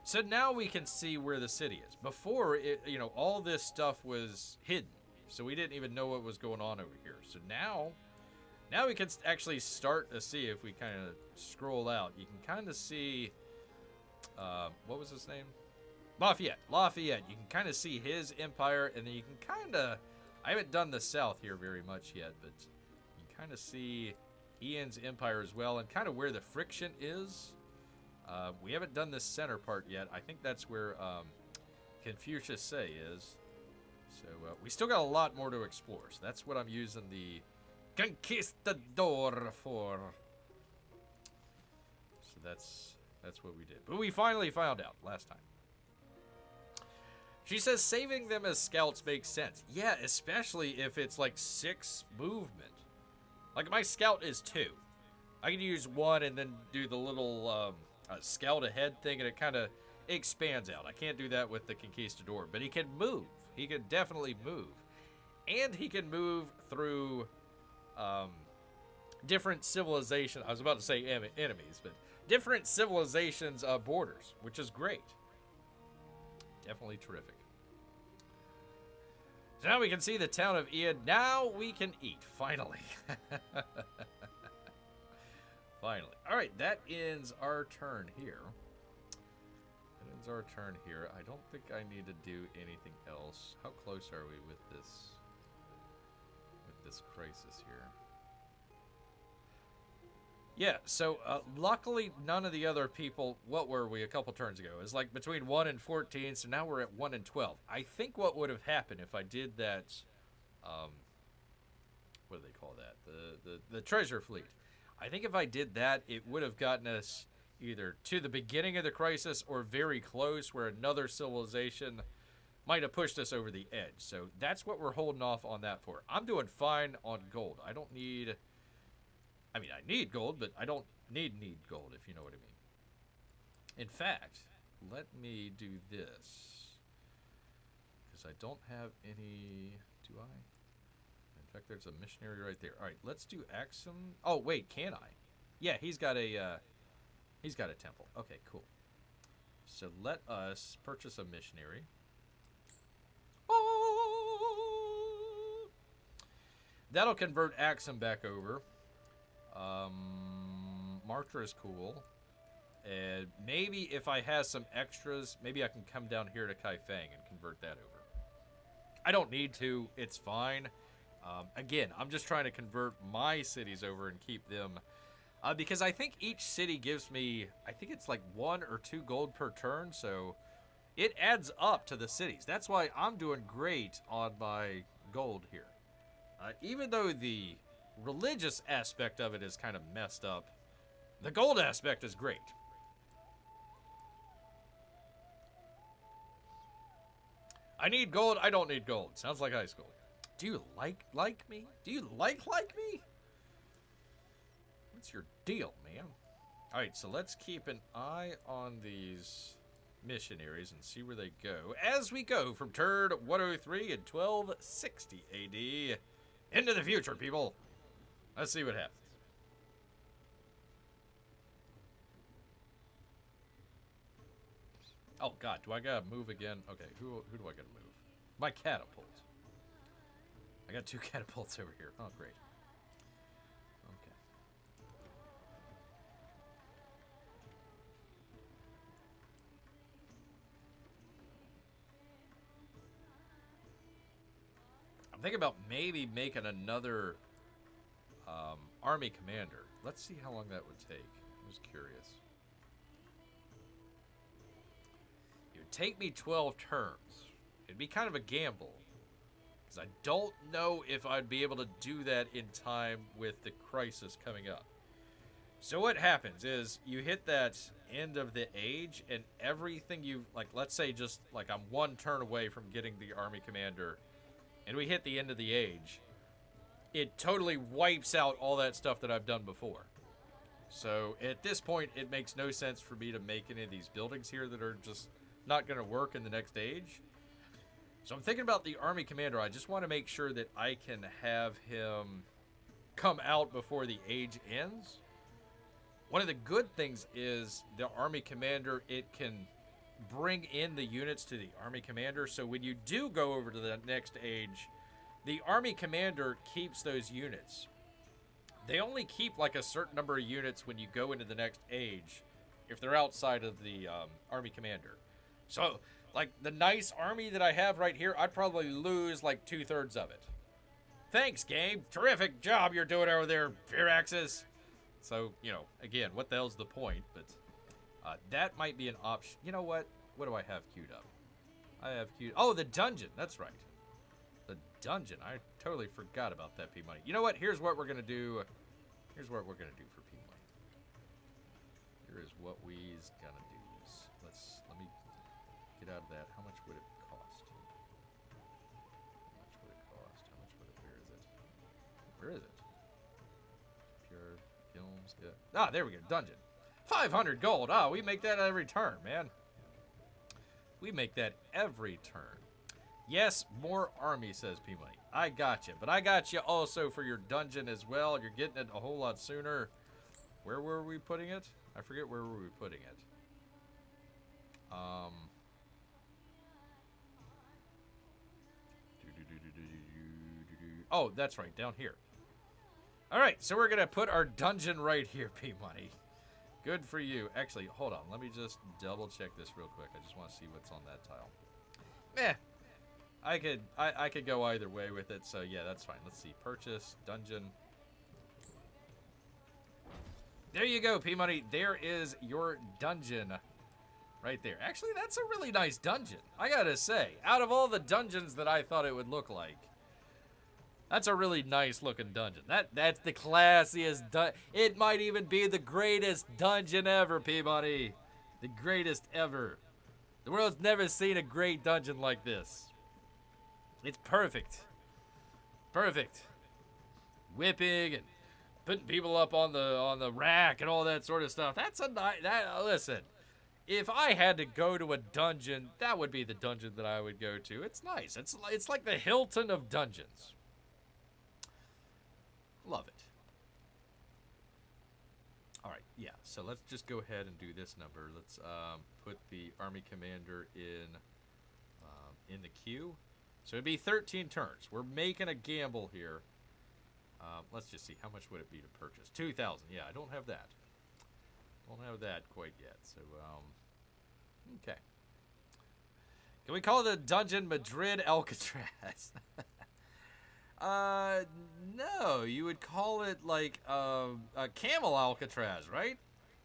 So now we can see where the city is. Before, all this stuff was hidden. So we didn't even know what was going on over here. So now we can actually start to see if we kind of scroll out. You can kind of see, what was his name? Lafayette. You can kind of see his empire, and then you can kind of, I haven't done the south here very much yet, but you can kind of see Ian's empire as well, and kind of where the friction is. We haven't done this center part yet. I think that's where Confucius Say is. So we still got a lot more to explore. So that's what I'm using the Conquistador for. So that's what we did. But we finally found out last time. She says saving them as scouts makes sense. Yeah, especially if it's like 6 movement. Like my scout is 2. I can use 1 and then do the little scout ahead thing, and it kind of expands out. I can't do that with the Conquistador, but he can move. He can definitely move. And he can move through different civilization. I was about to say enemies, but different civilizations' borders, which is great. Definitely terrific. So now we can see the town of Ian. Now we can eat, finally. Finally. All right, that ends our turn here. I don't think I need to do anything else. How close are we with this crisis here? Yeah, so luckily none of the other people, what were we a couple turns ago? It was like between 1 and 14, so now we're at 1 and 12. I think what would have happened if I did that, what do they call that? The treasure fleet. I think if I did that, it would have gotten us either to the beginning of the crisis or very close, where another civilization might have pushed us over the edge. So that's what we're holding off on that for. I'm doing fine on gold. I don't need... I mean, I need gold, but I don't need gold, if you know what I mean. In fact, let me do this. Because I don't have any... Do I? In fact, there's a missionary right there. All right, let's do Axum. Oh, wait, can I? Yeah, he's got a temple. Okay, cool. So let us purchase a missionary. Oh! That'll convert Axum back over. Marcher is cool. And maybe if I have some extras, maybe I can come down here to Kaifeng and convert that over. I don't need to. It's fine. Again, I'm just trying to convert my cities over and keep them. Because I think each city gives me, I think it's like 1 or 2 gold per turn. So it adds up to the cities. That's why I'm doing great on my gold here. Even though the religious aspect of it is kind of messed up, the gold aspect is great. I need gold. I don't need gold. Sounds like high school. Do you like me? Do you like me? What's your deal, man? All right, so let's keep an eye on these missionaries and see where they go as we go from turn 103 in 1260 AD into the future, people. Let's see what happens. Oh, God, do I gotta move again? Okay, who do I gotta move? My catapult. I got 2 catapults over here. Oh, great. Okay. thinking about maybe making another army commander. Let's see how long that would take. I was curious. It would take me 12 turns. It'd be kind of a gamble. Because I don't know if I'd be able to do that in time with the crisis coming up. So what happens is you hit that end of the age and everything you, like, let's say just like I'm 1 turn away from getting the army commander and we hit the end of the age, it totally wipes out all that stuff that I've done before. So at this point, it makes no sense for me to make any of these buildings here that are just not going to work in the next age. So I'm thinking about the army commander. I just want to make sure that I can have him come out before the age ends. One of the good things is the army commander, it can bring in the units to the army commander. So when you do go over to the next age, the army commander keeps those units. They only keep like a certain number of units when you go into the next age if they're outside of the army commander. So like the nice army that I have right here, I'd probably lose like 2/3 of it. Thanks, game. Terrific job you're doing over there, Firaxis. So, you know, again, what the hell's the point? But that might be an option. You know what? What do I have queued up? I have queued... Oh, the dungeon. That's right. The dungeon. I totally forgot about that, P-Money. You know what? Here's what we're going to do. Here's what we're going to do for P-Money. Here is what we's going to do. Let me get out of that. How much would it cost? How much would it cost? How much would it... Where is it? Where is it? Pure... Films, good. Ah, there we go. Dungeon. 500 gold. Ah, we make that every turn, man. We make that every turn. Yes, more army, says P-Money. I got you. But I got you also for your dungeon as well. You're getting it a whole lot sooner. Where were we putting it? I forget where were we putting it. Oh, that's right. Down here. All right, so we're going to put our dungeon right here, P-Money. Good for you. Actually, hold on. Let me just double check this real quick. I just want to see what's on that tile. I could go either way with it, so yeah, that's fine. Let's see. Purchase, dungeon. There you go, P-Money. There is your dungeon right there. Actually, that's a really nice dungeon. I got to say, out of all the dungeons that I thought it would look like, that's a really nice looking dungeon. That's the classiest dungeon. It might even be the greatest dungeon ever, P-Money. The greatest ever. The world's never seen a great dungeon like this. It's perfect. Perfect. Whipping and putting people up on the rack and all that sort of stuff. That's a nice... Listen, if I had to go to a dungeon, that would be the dungeon that I would go to. It's nice. It's like the Hilton of dungeons. Love it. All right, yeah. So let's just go ahead and do this number. Let's put the army commander in the queue. So it'd be 13 turns. We're making a gamble here. Let's just see. How much would it be to purchase? 2,000. Yeah, I don't have that. Don't have that quite yet. So, okay. Can we call it a dungeon Madrid Alcatraz? No, you would call it like a camel Alcatraz, right?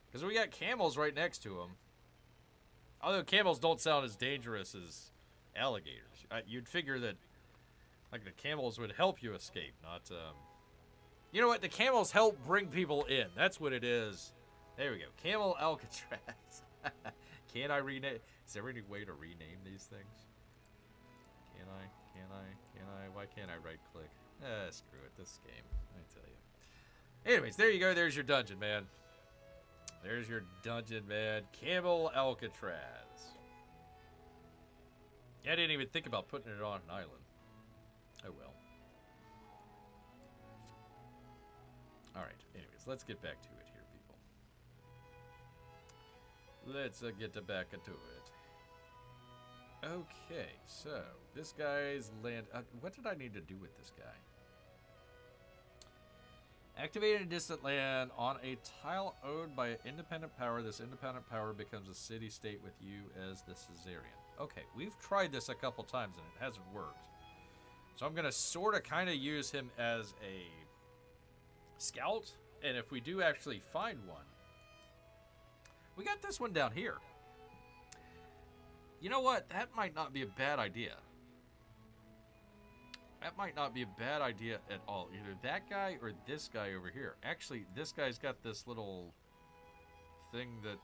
Because we got camels right next to them. Although camels don't sound as dangerous as alligators. You'd figure that like the camels would help you escape, not... You know what? The camels help bring people in. That's what it is. There we go. Camel Alcatraz. Can I rename... Is there any way to rename these things? Can I? Why can't I right-click? Screw it. This game. I tell you. Anyways, there you go. There's your dungeon, man. There's your dungeon, man. Camel Alcatraz. I didn't even think about putting it on an island. Oh, well. Alright, anyways, let's get back to it here, people. Let's get back into it. Okay, so, this guy's land... what did I need to do with this guy? Activating a distant land on a tile owned by an independent power. This independent power becomes a city-state with you as the Caesarian. Okay, we've tried this a couple times and it hasn't worked. So I'm going to sort of kind of use him as a scout. And if we do actually find one, we got this one down here. You know what? That might not be a bad idea. That might not be a bad idea at all. Either that guy or this guy over here. Actually, this guy's got this little thing that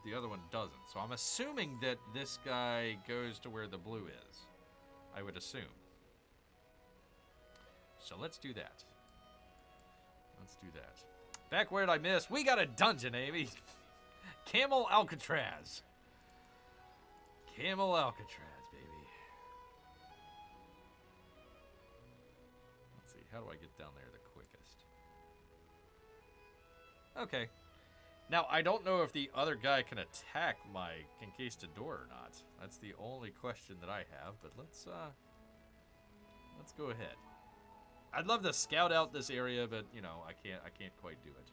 the other one doesn't. So I'm assuming that this guy goes to where the blue is. I would assume. So let's do that. Let's do that. Back where did I miss? We got a dungeon, Amy. Camel Alcatraz. Camel Alcatraz, baby. Let's see. How do I get down there the quickest? Okay. Now, I don't know if the other guy can attack my conquistador or not. That's the only question that I have, but let's go ahead. I'd love to scout out this area, but you know, I can't quite do it.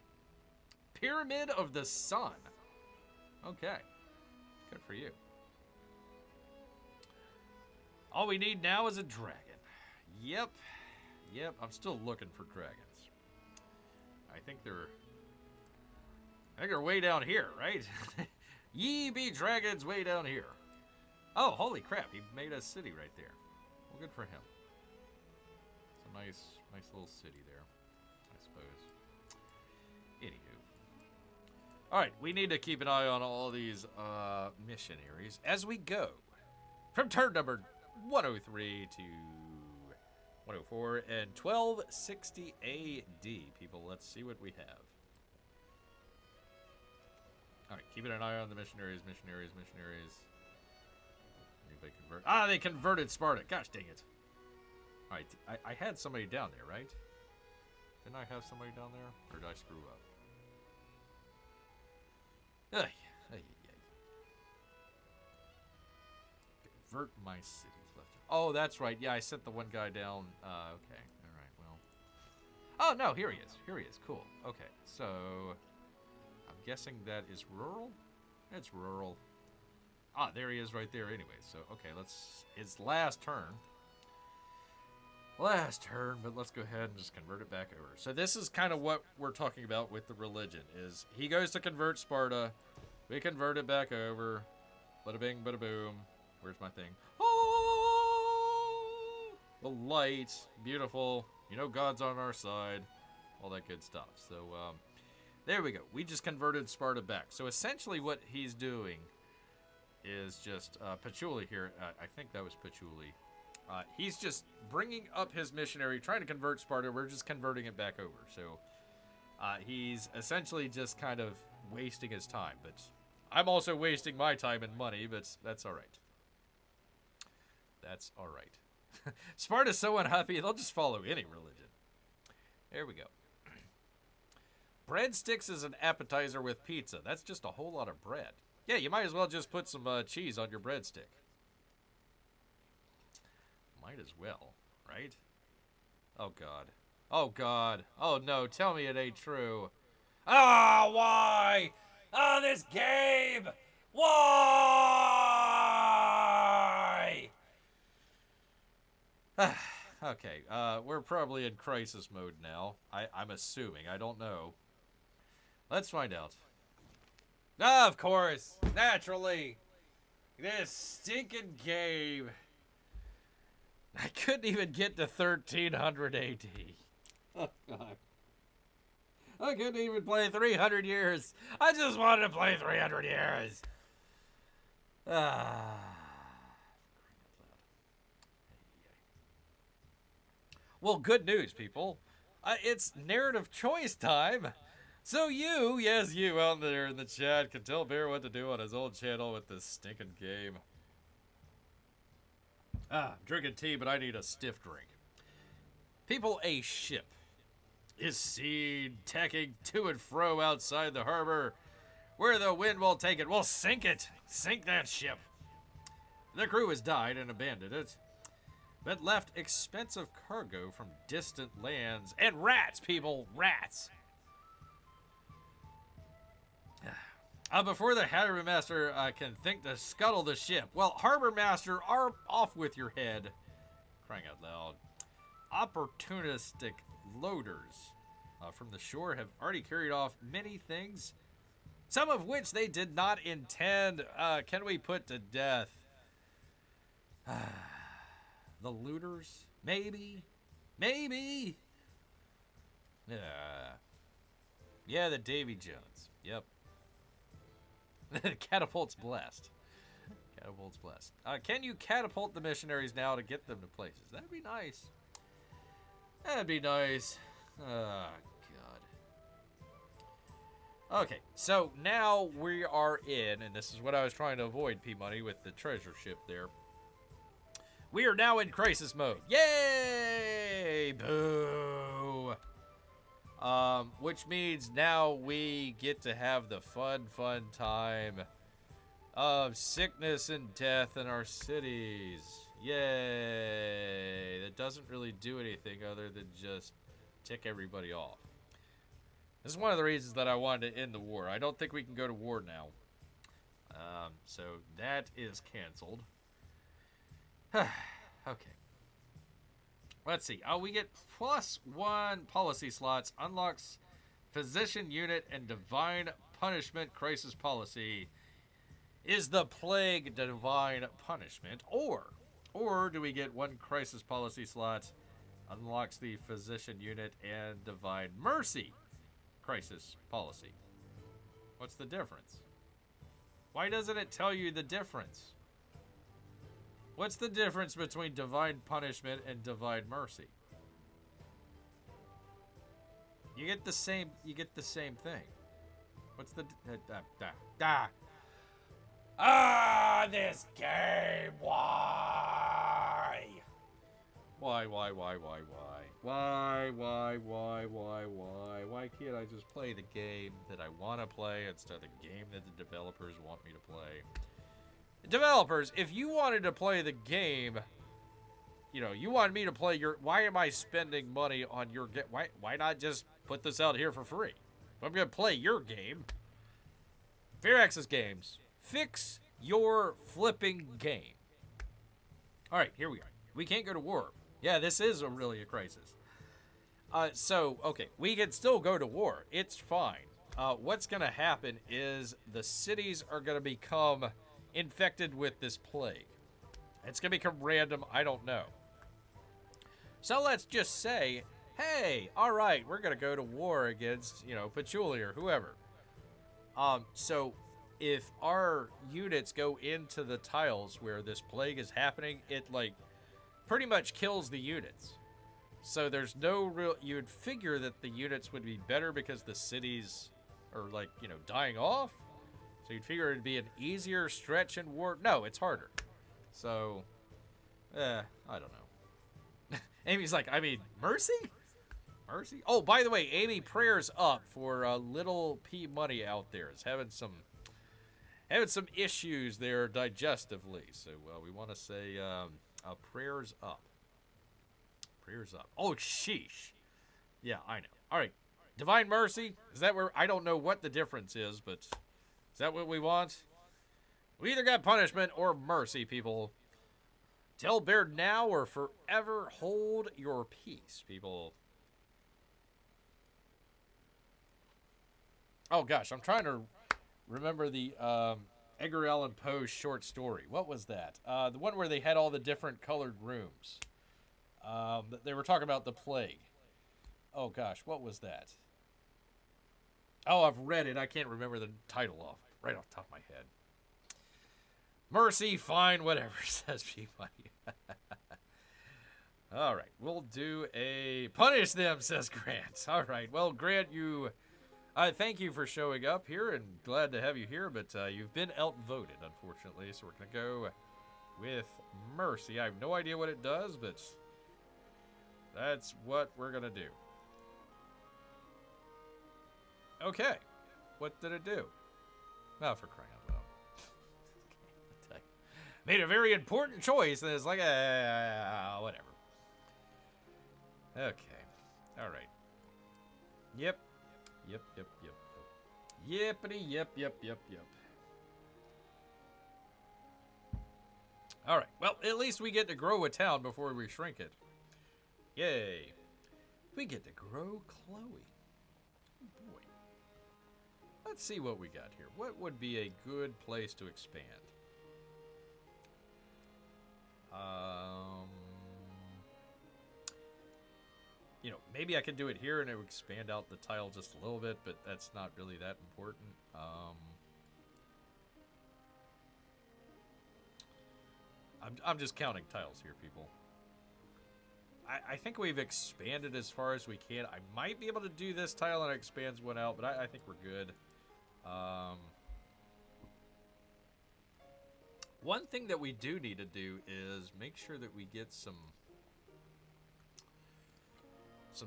Pyramid of the Sun. Okay. Good for you. All we need now is a dragon. Yep. Yep, I'm still looking for dragons. I think they're way down here, right? Ye be dragons way down here. Oh, holy crap, he made a city right there. Well, good for him. It's a nice little city there, I suppose. Anywho. Alright, we need to keep an eye on all these missionaries as we go. From turn number 103 to 104 and 1260 AD. People, let's see what we have. Alright, keeping an eye on the missionaries. Anybody convert? Ah, they converted Sparta. Gosh dang it. Alright, I had somebody down there, right? Didn't I have somebody down there? Or did I screw up? Convert my cities. Oh, that's right. Yeah, I sent the one guy down. Okay. Alright, well. Oh, no, here he is. Here he is. Cool. Okay, so I'm guessing that is rural? It's rural. Ah, there he is right there anyway. So, okay, his last turn. But let's go ahead and just convert it back over. So this is kind of what we're talking about with the religion, is he goes to convert Sparta. We convert it back over. Bada bing, bada boom. Where's my thing? Oh! The light. Beautiful. You know God's on our side. All that good stuff. So, there we go. We just converted Sparta back. So essentially what he's doing is just Patchouli here. I think that was Patchouli. He's just bringing up his missionary, trying to convert Sparta. We're just converting it back over. So he's essentially just kind of wasting his time. But I'm also wasting my time and money, but that's all right. That's all right. Sparta's so unhappy, they'll just follow any religion. There we go. Breadsticks is an appetizer with pizza. That's just a whole lot of bread. Yeah, you might as well just put some cheese on your breadstick. Might as well, right? Oh, God. Oh, God. Oh, no. Tell me it ain't true. Ah, why? Ah, this game! Why? Okay, we're probably in crisis mode now. I'm assuming. I don't know. Let's find out. Ah, of course. Naturally. This stinking game. I couldn't even get to 1300 AD. Oh, God. I couldn't even play 300 years. I just wanted to play 300 years. Well, good news, people. It's narrative choice time. So you, yes, you out there in the chat, can tell Bear what to do on his old channel with this stinking game. I'm drinking tea, but I need a stiff drink. People, a ship is seen tacking to and fro outside the harbor. Where the wind will take it, we'll sink it. Sink that ship. The crew has died and abandoned it, but left expensive cargo from distant lands. And rats, people, rats. Before the harbor master can think to scuttle the ship. Well, harbor master, are off with your head. crying out loud. Opportunistic loaders from the shore have already carried off many things, some of which they did not intend. Can we put to death? The looters? Maybe? Maybe? Yeah, the Davy Jones. Yep. Catapult's blessed. Catapult's blessed. Can you catapult the missionaries now to get them to places? That'd be nice. That'd be nice. Oh, God. Okay, so now we are in, and this is what I was trying to avoid, P-Money, with the treasure ship there. We are now in crisis mode. Yay! Boo! Which means now we get to have the fun time of sickness and death in our cities. Yay! That doesn't really do anything other than just tick everybody off. This is one of the reasons that I wanted to end the war. I don't think we can go to war now. So that is canceled. Okay. Let's see. We get +1 policy slots. Unlocks physician unit and divine punishment crisis policy. Is the plague divine punishment? Or do we get 1 crisis policy slot? Unlocks the physician unit and divine mercy crisis policy. What's the difference? Why doesn't it tell you the difference? What's the difference between divine punishment and divine mercy? You get the same thing. What's the this game, why? Why can't I just play the game that I want to play instead of the game that the developers want me to play? Developers, if you wanted to play the game, you know, you wanted me to play your... Why am I spending money on your game? Why not just put this out here for free? If I'm going to play your game, Fair Access Games, fix your flipping game. All right, here we are. We can't go to war. Yeah, this is really a crisis. Okay, we can still go to war. It's fine. What's going to happen is the cities are going to become infected with this plague. It's going to become random. I don't know. So let's just say, hey, all right, we're going to go to war against, you know, Patchouli or whoever. So if our units go into the tiles where this plague is happening, it, like, pretty much kills the units. So there's no real... You'd figure that the units would be better because the cities are, like, you know, dying off. So you'd figure it'd be an easier stretch in war. No, it's harder. So, I don't know. Amy's like, I mean, mercy? Mercy? Oh, by the way, Amy, prayers up for little P Money out there. Is having some issues there digestively. So we want to say prayers up. Prayers up. Oh, sheesh. Yeah, I know. All right. Divine mercy. Is that where... I don't know what the difference is, but... Is that what we want? We either got punishment or mercy, people. Tell Bear now or forever hold your peace, people. Oh, gosh. I'm trying to remember the Edgar Allan Poe short story. What was that? The one where they had all the different colored rooms. They were talking about the plague. Oh, gosh. What was that? Oh, I've read it. I can't remember the title right off the top of my head. Mercy, fine, whatever, says P-Money. All right, we'll do a... Punish them, says Grant. All right, well, Grant, you... thank you for showing up here, and glad to have you here, but you've been outvoted, unfortunately, so we're going to go with Mercy. I have no idea what it does, but that's what we're going to do. Okay, what did it do? Oh, for crying out loud. Made a very important choice, and it's like, whatever. Okay. All right. Yep. Yippity, yep. All right. Well, at least we get to grow a town before we shrink it. Yay. We get to grow Chloe. Oh boy. Let's see what we got here. What would be a good place to expand? You know, maybe I could do it here and it would expand out the tile just a little bit, but that's not really that important. I'm just counting tiles here, people. I think we've expanded as far as we can. I might be able to do this tile and it expands one out, but I think we're good. One thing that we do need to do is make sure that we get some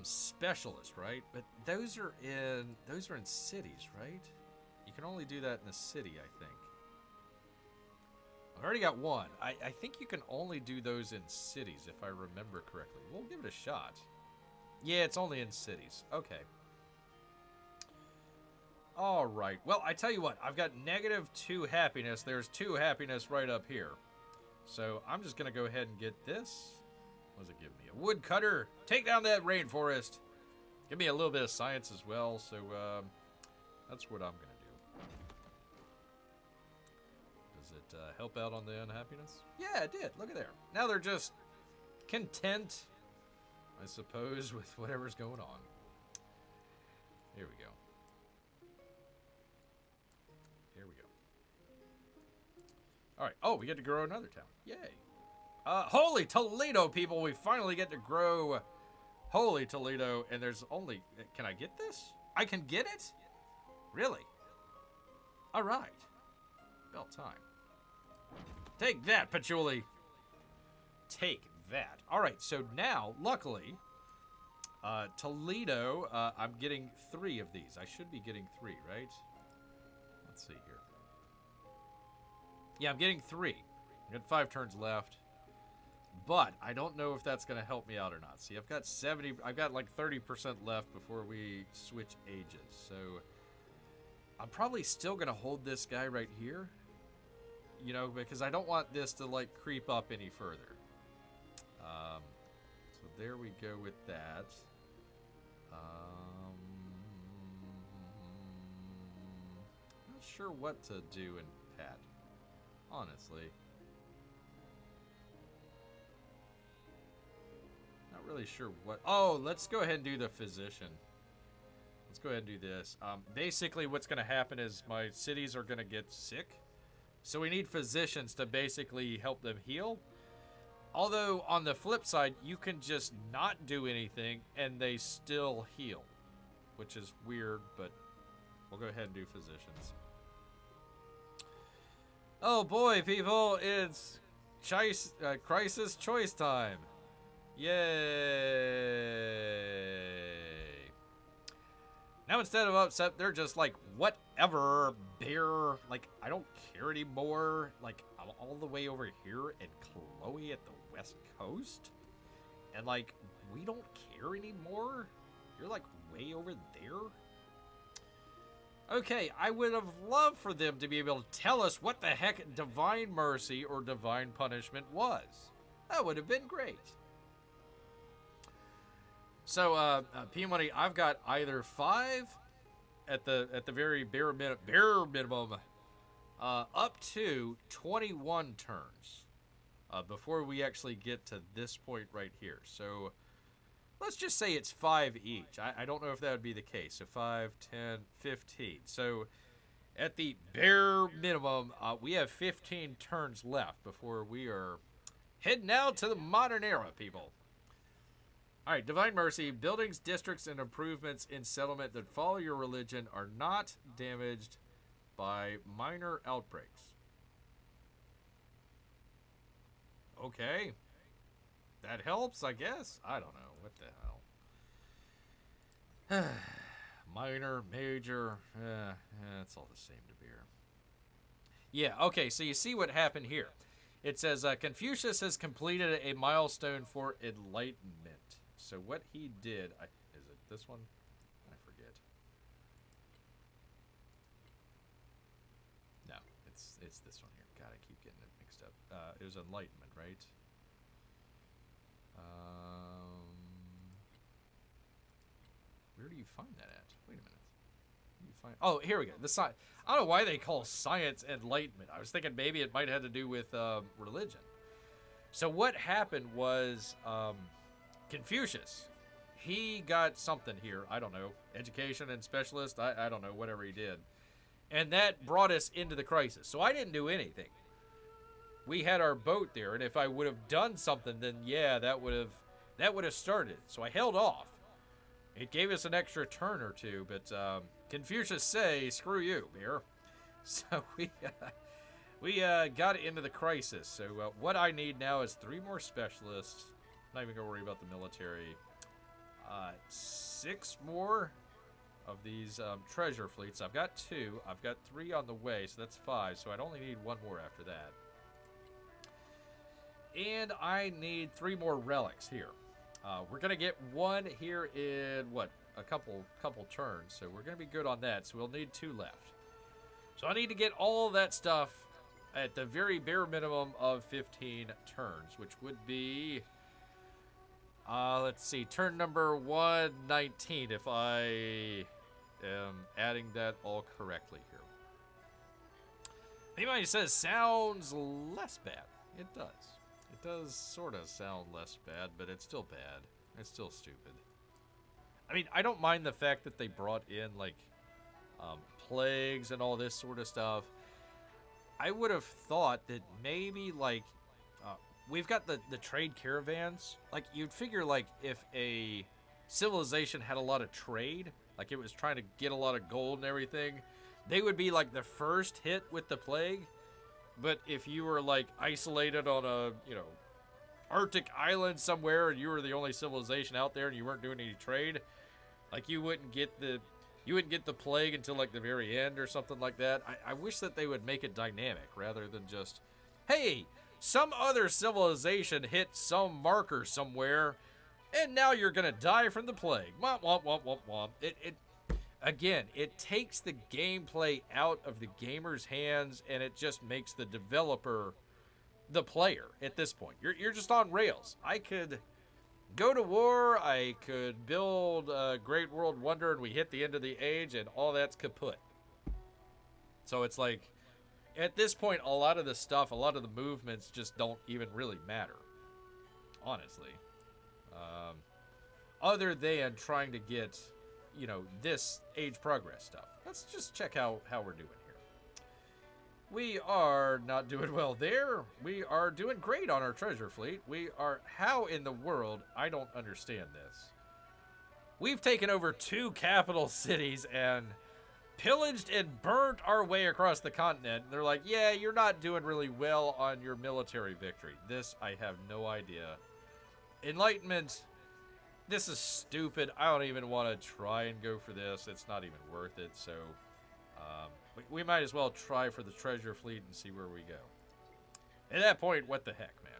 specialists, right? But those are in cities, right? You can only do that in a city, I think. I've already got one. I think you can only do those in cities, if I remember correctly. We'll give it a shot. Yeah, it's only in cities. Okay. All right. Well, I tell you what. I've got -2 happiness. There's 2 happiness right up here. So I'm just going to go ahead and get this. What does it give me? A woodcutter. Take down that rainforest. Give me a little bit of science as well. So that's what I'm going to do. Does it help out on the unhappiness? Yeah, it did. Look at there. Now they're just content, I suppose, with whatever's going on. Here we go. Here we go. All right. Oh, we get to grow another town. Yay. Holy Toledo, people. We finally get to grow Holy Toledo. And there's only... Can I get this? I can get it? Really? All right. About time. Take that, patchouli. Take that. All right. So now, luckily, Toledo, I'm getting 3 of these. I should be getting 3, right? Let's see here. Yeah, I'm getting 3. I've got 5 turns left. But I don't know if that's going to help me out or not. See, I've got like 30% left before we switch ages. So I'm probably still going to hold this guy right here. You know, because I don't want this to like creep up any further. So there we go with that. Not sure what to do in Pat, honestly. Not really sure what... Oh, let's go ahead and do the physician. Let's go ahead and do this. Basically, what's going to happen is my cities are going to get sick. So we need physicians to basically help them heal. Although, on the flip side, you can just not do anything and they still heal. Which is weird, but we'll go ahead and do physicians. Oh boy, people, it's crisis choice time. Yay! Now instead of upset, they're just like, whatever, bear. Like, I don't care anymore. Like, I'm all the way over here and Chloe at the West Coast? And like, we don't care anymore? You're like way over there? Okay, I would have loved for them to be able to tell us what the heck divine mercy or divine punishment was. That would have been great. So, P-Money, I've got either 5 at the very bare minimum, up to 21 turns before we actually get to this point right here. So, let's just say it's 5 each. I don't know if that would be the case. So, 5, 10, 15. So, at the bare minimum, we have 15 turns left before we are heading out to the modern era, people. All right, Divine Mercy. Buildings, districts, and improvements in settlement that follow your religion are not damaged by minor outbreaks. Okay. That helps, I guess. I don't know. What the hell? Minor, major. It's all the same to beer. Yeah, okay, so you see what happened here. It says, Confucius has completed a milestone for enlightenment. So what he did, is it this one? I forget. No, it's this one here. God, I keep getting it mixed up. it was enlightenment, right? Where do you find that at? Wait a minute. Oh, here we go. I don't know why they call science enlightenment. I was thinking maybe it might have to do with religion. So what happened was Confucius. He got something here. I don't know. Education and specialist. I don't know. Whatever he did. And that brought us into the crisis. So I didn't do anything. We had our boat there, and if I would have done something, then yeah, that would have started. So I held off. It gave us an extra turn or two, but Confucius say, screw you, beer. So we got into the crisis. So what I need now is 3 more specialists. Not even going to worry about the military. 6 more of these treasure fleets. I've got 2. I've got 3 on the way, so that's 5. So I'd only need 1 more after that. And I need 3 more relics here. We're going to get 1 here in, a couple turns. So we're going to be good on that. So we'll need 2 left. So I need to get all that stuff at the very bare minimum of 15 turns, which would be, let's see, turn number 119 if I am adding that all correctly here. Anybody says sounds less bad. It does. It does sort of sound less bad, but it's still bad. It's still stupid. I mean, I don't mind the fact that they brought in, like, plagues and all this sort of stuff. I would have thought that maybe, like, we've got the trade caravans. Like, you'd figure, like, if a civilization had a lot of trade, like it was trying to get a lot of gold and everything, they would be, like, the first hit with the plague. But if you were, like, isolated on a, Arctic island somewhere and you were the only civilization out there and you weren't doing any trade, like, you wouldn't get the plague until, like, the very end or something like that. I wish that they would make it dynamic rather than just, hey, some other civilization hit some marker somewhere and now you're going to die from the plague. Womp, womp, womp, womp, womp. Again, it takes the gameplay out of the gamer's hands, and it just makes the developer the player at this point. You're just on rails. I could go to war, I could build a great world wonder, and we hit the end of the age, and all that's kaput. So it's like, at this point, a lot of the stuff, a lot of the movements just don't even really matter, honestly. Other than trying to get, this age progress stuff. Let's just check how we're doing here. We are not doing well there. We are doing great on our treasure fleet. How in the world? I don't understand this. We've taken over 2 capital cities and pillaged and burnt our way across the continent. They're like, yeah, you're not doing really well on your military victory. This, I have no idea. Enlightenment. This is stupid. I don't even want to try and go for this. It's not even worth it. So we might as well try for the treasure fleet and see where we go. At that point, what the heck, man?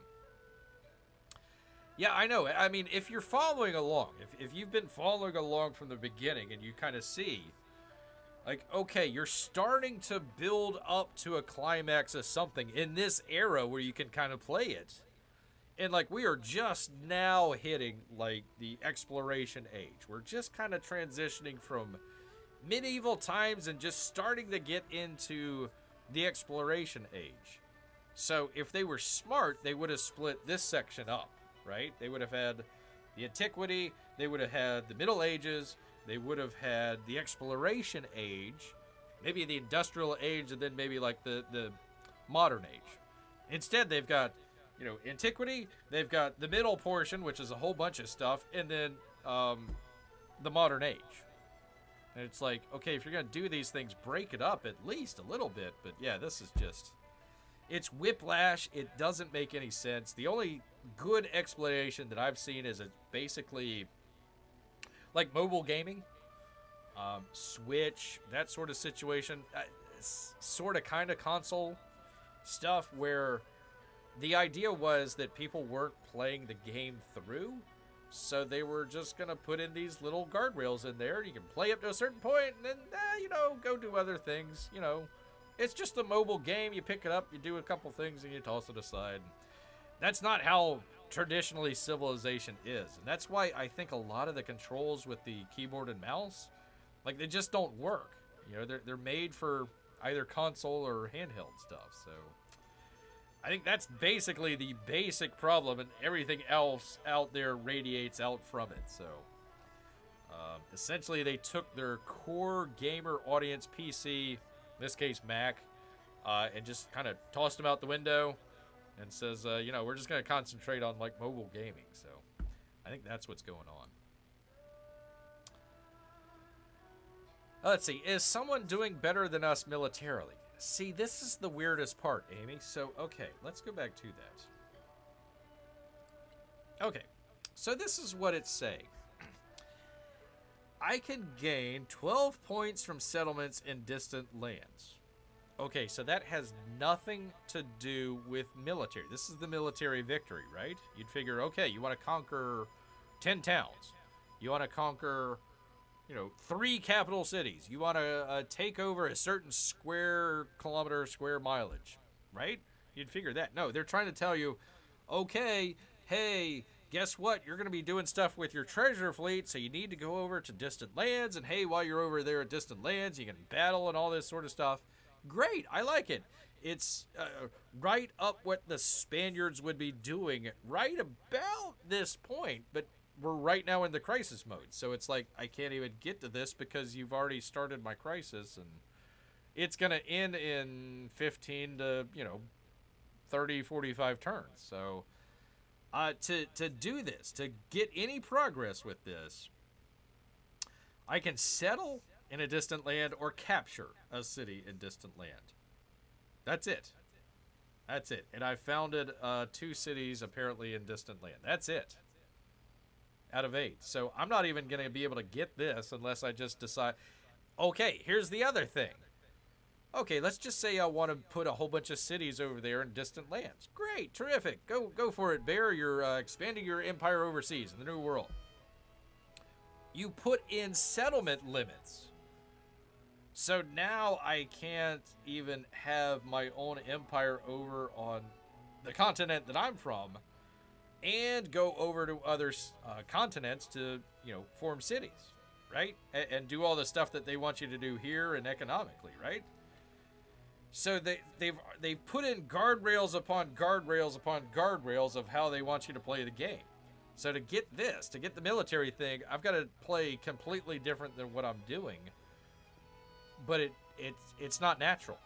Yeah, I know. I mean, if you're following along, if you've been following along from the beginning and you kind of see, like, okay, you're starting to build up to a climax of something in this era where you can kind of play it. And, like, we are just now hitting, like, the exploration age. We're just kind of transitioning from medieval times and just starting to get into the exploration age. So, if they were smart, they would have split this section up, right? They would have had the Antiquity, they would have had the Middle Ages, they would have had the exploration age, maybe the Industrial Age, and then maybe, like, the Modern Age. Instead, they've got Antiquity, they've got the middle portion, which is a whole bunch of stuff, and then the Modern Age. And it's like, okay, if you're going to do these things, break it up at least a little bit. But yeah, this is just, it's whiplash. It doesn't make any sense. The only good explanation that I've seen is it's basically like mobile gaming, Switch, that sort of situation, sort of kind of console stuff where the idea was that people weren't playing the game through, so they were just going to put in these little guardrails in there, and you can play up to a certain point, and then, go do other things, It's just a mobile game. You pick it up, you do a couple things, and you toss it aside. That's not how traditionally Civilization is. And that's why I think a lot of the controls with the keyboard and mouse, like, they just don't work. You know, they're made for either console or handheld stuff. So I think that's basically the basic problem, and everything else out there radiates out from it. So essentially, they took their core gamer audience PC, in this case Mac, and just kind of tossed them out the window and says, you know, we're just going to concentrate on, like, mobile gaming. So I think that's what's going on. Let's see. Is someone doing better than us militarily? See, this is the weirdest part, Amy. So, okay, let's go back to that. Okay, so this is what it's saying. I can gain 12 points from settlements in distant lands. Okay, so that has nothing to do with military. This is the military victory, right? You'd figure, okay, you want to conquer 10 towns. You want to conquer, you know, 3 capital cities. You want to take over a certain square kilometer, square mileage, right? You'd figure that. No, they're trying to tell you, okay, hey, guess what? You're going to be doing stuff with your treasure fleet, so you need to go over to distant lands. And hey, while you're over there at distant lands, you can battle and all this sort of stuff. Great, I like it. It's right up what the Spaniards would be doing right about this point, but we're right now in the crisis mode. So it's like, I can't even get to this because you've already started my crisis, and it's going to end in 15 to, 30, 45 turns. So to do this, to get any progress with this, I can settle in a distant land or capture a city in distant land. That's it. That's it. And I founded 2 cities apparently in distant land. That's it. Out of 8. So I'm not even going to be able to get this unless I just decide, okay, here's the other thing. Okay, let's just say I want to put a whole bunch of cities over there in distant lands. Great, terrific. Go for it, Bear. You're expanding your empire overseas in the New World. You put in settlement limits. So now I can't even have my own empire over on the continent that I'm from and go over to other continents to, form cities, right? And do all the stuff that they want you to do here and economically, right? So they've put in guardrails upon guardrails upon guardrails of how they want you to play the game. So to get the military thing, I've got to play completely different than what I'm doing. But it's not natural.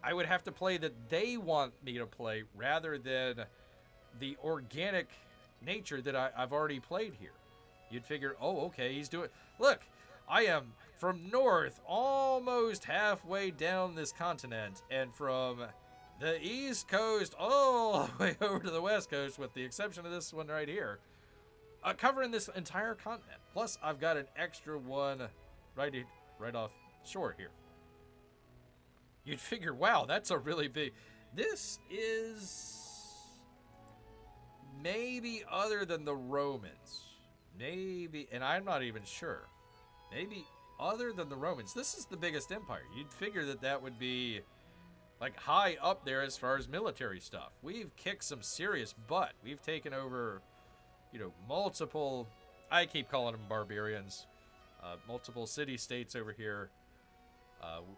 I would have to play that they want me to play rather than the organic nature that I've already played here. You'd figure, oh, okay, he's doing... Look, I am from north, almost halfway down this continent, and from the East Coast all the way over to the West Coast, with the exception of this one right here, covering this entire continent. Plus, I've got an extra one right off shore here. You'd figure, wow, that's a really big... This is... maybe other than the Romans. Maybe, and I'm not even sure. Maybe other than the Romans. This is the biggest empire. You'd figure that would be, like, high up there as far as military stuff. We've kicked some serious butt. We've taken over, multiple... I keep calling them barbarians. Multiple city-states over here.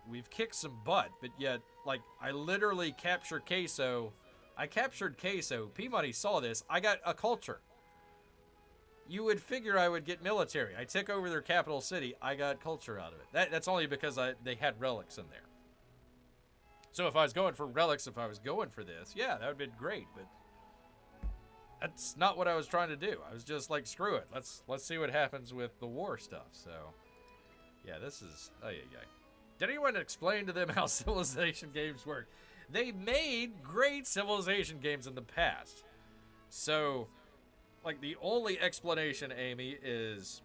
We've kicked some butt, but yet, like, I literally captured Queso. I captured Queso. P-Money saw this. I got a culture. You would figure I would get military. I took over their capital city. I got culture out of it. That's only because they had relics in there. So if I was going for relics, if I was going for this, yeah, that would have been great, but that's not what I was trying to do. I was just like, screw it. Let's see what happens with the war stuff. So, yeah, this is... Did anyone explain to them how Civilization games work? They made great Civilization games in the past. So, like, the only explanation, Amy, is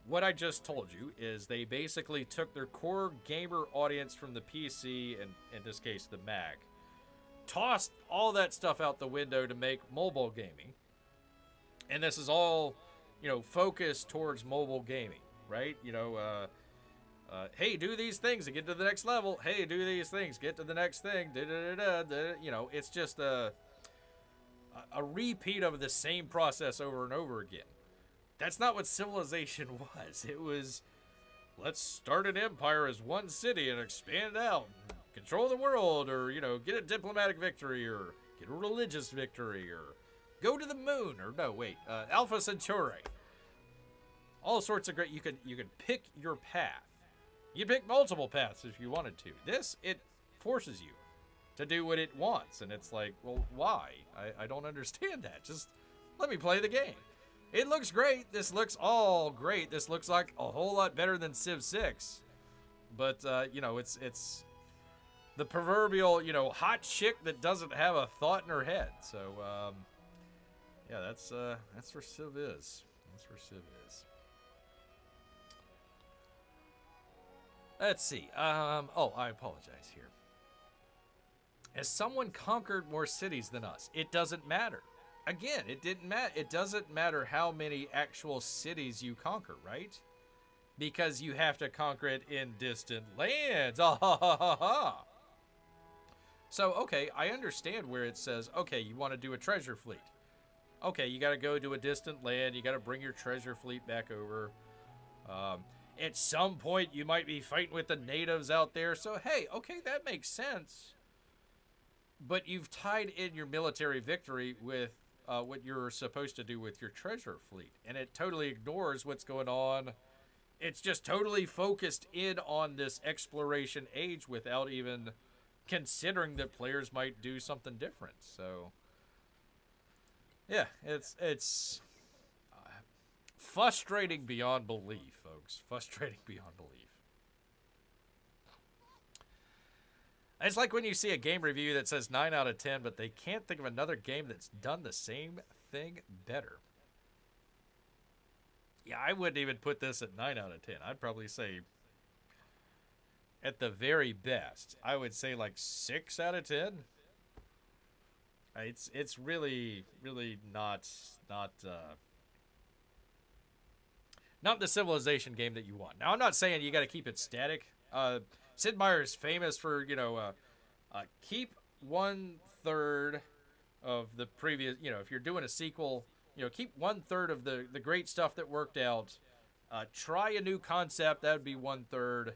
what I just told you, is they basically took their core gamer audience from the PC, and in this case, the Mac, tossed all that stuff out the window to make mobile gaming. And this is all, focused towards mobile gaming, right? Hey, do these things to get to the next level. Hey, do these things, get to the next thing. You know, it's just a repeat of the same process over and over again. That's not what Civilization was. It was, let's start an empire as one city and expand out, control the world, or, you know, get a diplomatic victory, or get a religious victory, or go to the moon, or no, wait, Alpha Centauri. All sorts of great. You could pick your path. You pick multiple paths if you wanted to. This, it forces you to do what it wants, and it's like, well, why? I don't understand that. Just let me play the game. It looks great. This looks all great. This looks like a whole lot better than Civ 6. But, you know, it's the proverbial, you know, hot chick that doesn't have a thought in her head. So, yeah, that's where Civ is. That's where Civ is. Let's see. Oh, I apologize here. Has someone conquered more cities than us? It doesn't matter. Again, it didn't matter. It doesn't matter how many actual cities you conquer, right? Because you have to conquer it in distant lands. Ah, ha, ha, ha, ha. So, okay, I understand where it says, okay, you want to do a treasure fleet. Okay, you got to go to a distant land. You got to bring your treasure fleet back over. At some point, you might be fighting with the natives out there. So, hey, okay, that makes sense. But you've tied in your military victory with what you're supposed to do with your treasure fleet. And it totally ignores what's going on. It's just totally focused in on this exploration age without even considering that players might do something different. So, yeah, it's frustrating beyond belief, folks. Frustrating beyond belief. It's like when you see a game review that says 9 out of 10, but they can't think of another game that's done the same thing better. Yeah, I wouldn't even put this at 9 out of 10. I'd probably say, at the very best, I would say like 6 out of 10. It's really not the Civilization game that you want. Now, I'm not saying you got to keep it static. Sid Meier is famous for, you know, keep 1/3 of the previous, you know, if you're doing a sequel, you know, keep 1/3 of the great stuff that worked out. Try a new concept, that would be 1/3.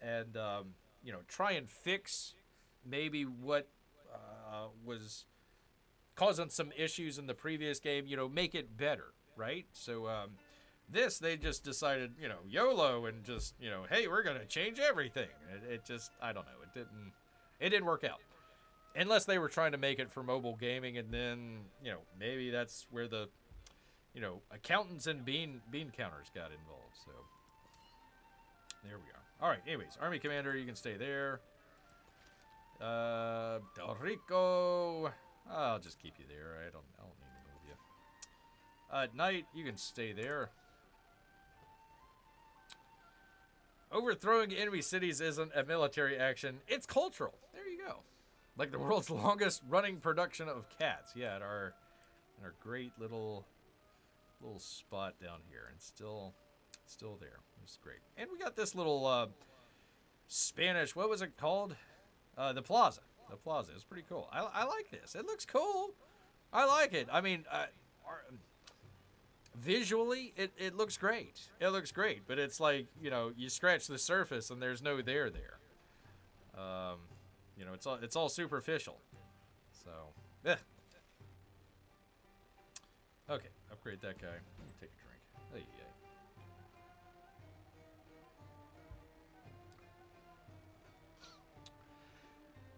And, you know, try and fix maybe what was causing some issues in the previous game, you know, make it better, right? So, this, they just decided, you know, YOLO, and just, you know, hey, we're going to change everything. It just, I don't know, it didn't work out. Unless they were trying to make it for mobile gaming, and then, you know, maybe that's where the, you know, accountants and bean counters got involved. So, there we are. All right, anyways, Army Commander, you can stay there. Del Rico, I'll just keep you there. I don't need to move you. Knight, you can stay there. Overthrowing enemy cities isn't a military action. It's cultural. There you go. Like the world's longest running production of cats. Yeah, in our great little spot down here. And still there. It's great. And we got this little Spanish, what was it called? The Plaza. The Plaza is pretty cool. I like this. It looks cool. I like it. I mean, visually, it looks great. It looks great, but it's like, you know, you scratch the surface and there's no there. You know, it's all superficial. So, eh. Okay, upgrade that guy. Take a drink. Hey, yeah.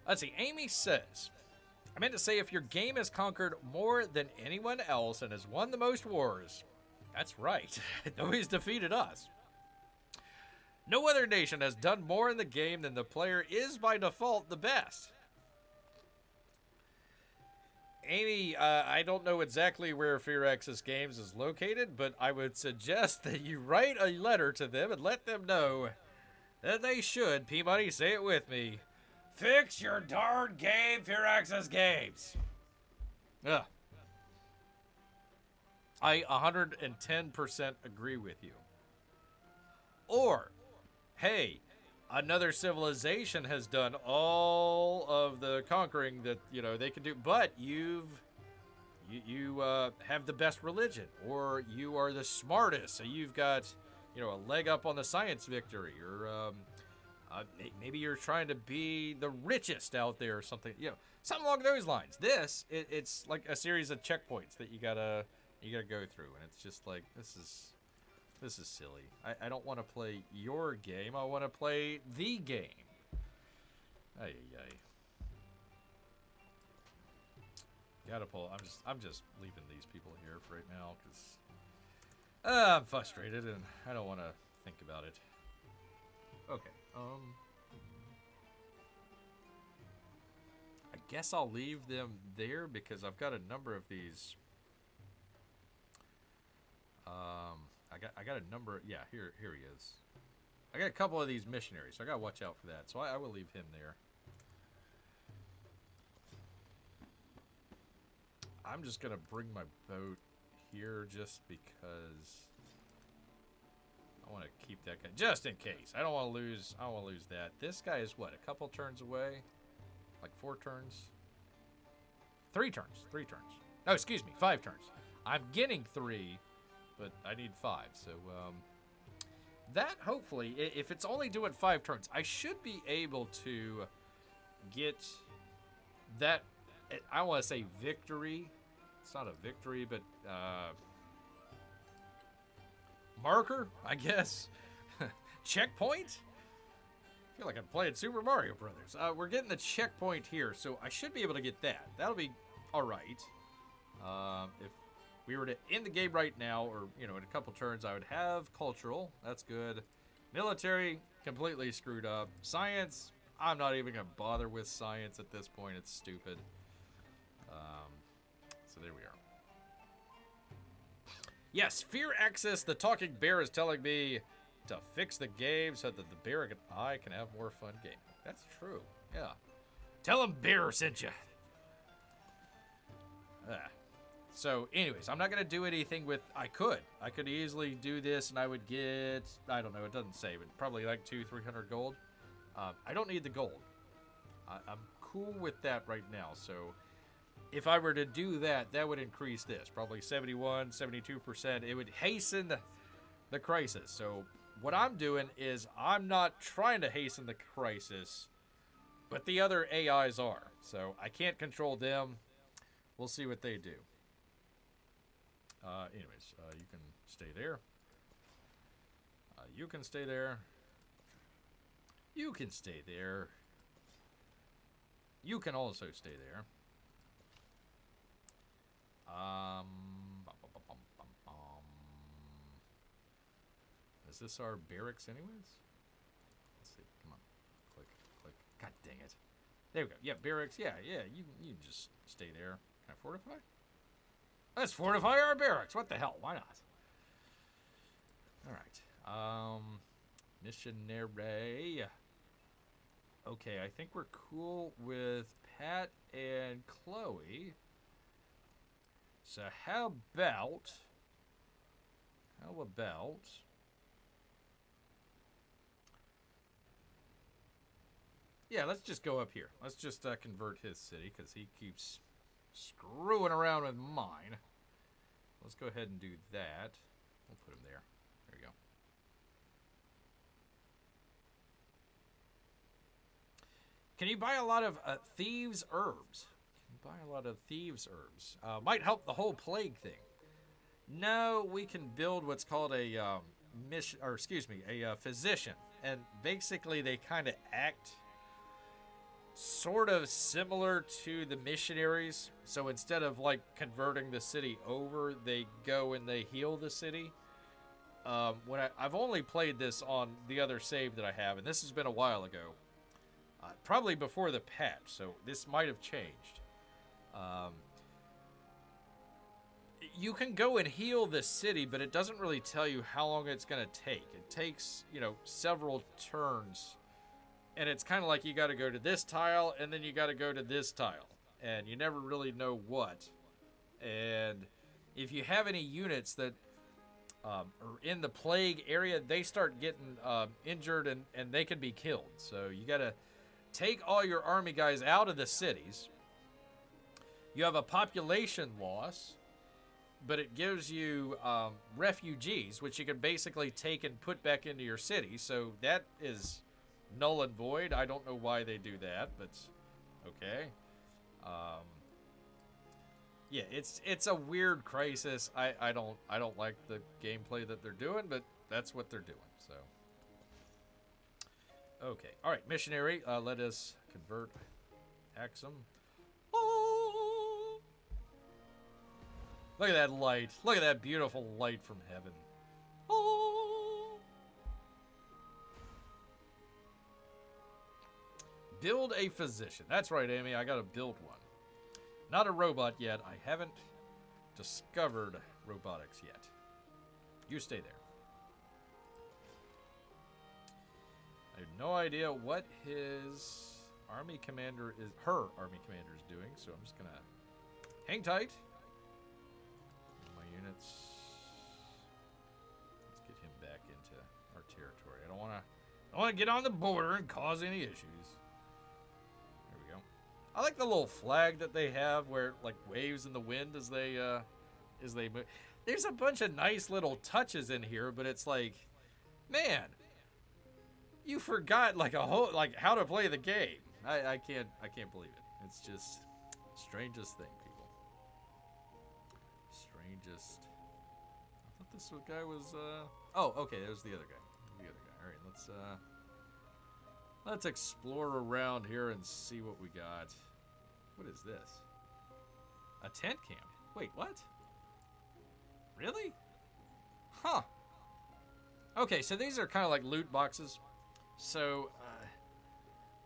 Let's see. Amy says, I meant to say, if your game has conquered more than anyone else and has won the most wars. That's right. Nobody's defeated us. No other nation has done more in the game than the player is by default the best. Amy, I don't know exactly where Fearaxis Games is located, but I would suggest that you write a letter to them and let them know that they should, P-Money, say it with me, fix your darn game, Fearaxis Games. Ugh. I 110% agree with you. Or hey, another civilization has done all of the conquering that, you know, they can do, but you have the best religion, or you are the smartest, so you've got, you know, a leg up on the science victory, or maybe you're trying to be the richest out there or something, you know, something along those lines. It's like a series of checkpoints that you gotta go through, and it's just like, this is silly. I don't want to play your game. I want to play the game. Ay, ay, ay. Gotta pull. I'm just leaving these people here for right now because I'm frustrated and I don't want to think about it. Okay. I guess I'll leave them there because I've got a number of these. I got a number. Yeah, here he is. I got a couple of these missionaries, so I gotta watch out for that. So I will leave him there. I'm just gonna bring my boat here just because I want to keep that guy just in case. I don't want to lose. I don't want to lose that. This guy is what, a couple turns away, like 4 turns, 3 turns, 3 turns. Oh, excuse me, 5 turns. I'm getting 3, but I need 5. So that hopefully, if it's only doing 5 turns, I should be able to get that. I don't want to say victory. It's not a victory, but marker, I guess. Checkpoint? I feel like I'm playing Super Mario Brothers. We're getting the checkpoint here, so I should be able to get that. That'll be all right. If we were to end the game right now, or, you know, in a couple turns, I would have cultural. That's good. Military, completely screwed up. Science, I'm not even going to bother with science at this point. It's stupid. So there we are. Yes, Fear Access, the talking bear is telling me to fix the game so that the bear and I can have more fun gaming. That's true. Yeah. Tell him Bear sent you. So, anyways, I'm not going to do anything with... I could easily do this and I would get... I don't know, it doesn't say, but probably like 200-300 gold. I don't need the gold. I'm cool with that right now, so... If I were to do that, that would increase this. Probably 71, 72%. It would hasten the crisis. So what I'm doing is I'm not trying to hasten the crisis, but the other AIs are. So I can't control them. We'll see what they do. Anyways, you can stay there. You can stay there. You can stay there. You can also stay there. Is this our barracks anyways? Let's see. Come on. Click, click. God dang it. There we go. Yeah, barracks. Yeah. You can just stay there. Can I fortify? Let's fortify our barracks. What the hell? Why not? All right. Missionary. Okay, I think we're cool with Pat and Chloe. So how about... Yeah, let's just go up here. Let's just convert his city, because he keeps screwing around with mine. Let's go ahead and do that. We'll put him there. There we go. Can you buy a lot of thieves' herbs? Buy a lot of thieves' herbs. Might help the whole plague thing. No, we can build what's called a physician, and basically they kind of act sort of similar to the missionaries. So instead of like converting the city over, they go and they heal the city. I've only played this on the other save that I have, and this has been a while ago, probably before the patch. So this might have changed. You can go and heal this city, but it doesn't really tell you how long it's going to take. It takes, you know, several turns, and it's kind of like you got to go to this tile, and then you got to go to this tile, and you never really know what. And if you have any units that or in the plague area, they start getting injured and they can be killed. So you got to take all your army guys out of the cities. You have a population loss, but it gives you refugees, which you can basically take and put back into your city. So that is null and void. I don't know why they do that, but okay. Yeah, it's a weird crisis. I don't like the gameplay that they're doing, but that's what they're doing. So okay, all right, missionary. Let us convert Axum. Oh! Look at that light. Look at that beautiful light from heaven. Oh! Build a physician. That's right, Amy. I gotta build one. Not a robot yet. I haven't discovered robotics yet. You stay there. I have no idea what his army commander is, her army commander is doing, so I'm just gonna hang tight. My units. Let's get him back into our territory. I don't wanna get on the border and cause any issues. I like the little flag that they have where it, like, waves in the wind as they move. There's a bunch of nice little touches in here, but it's like, man, you forgot like a whole, like, how to play the game. I can't believe it. It's just strangest thing, people. Strangest. I thought this guy was oh, okay, there's the other guy. All right, let's explore around here and see what we got. What is this? A tent camp. Wait, what? Really? Huh. Okay, so these are kind of like loot boxes. So,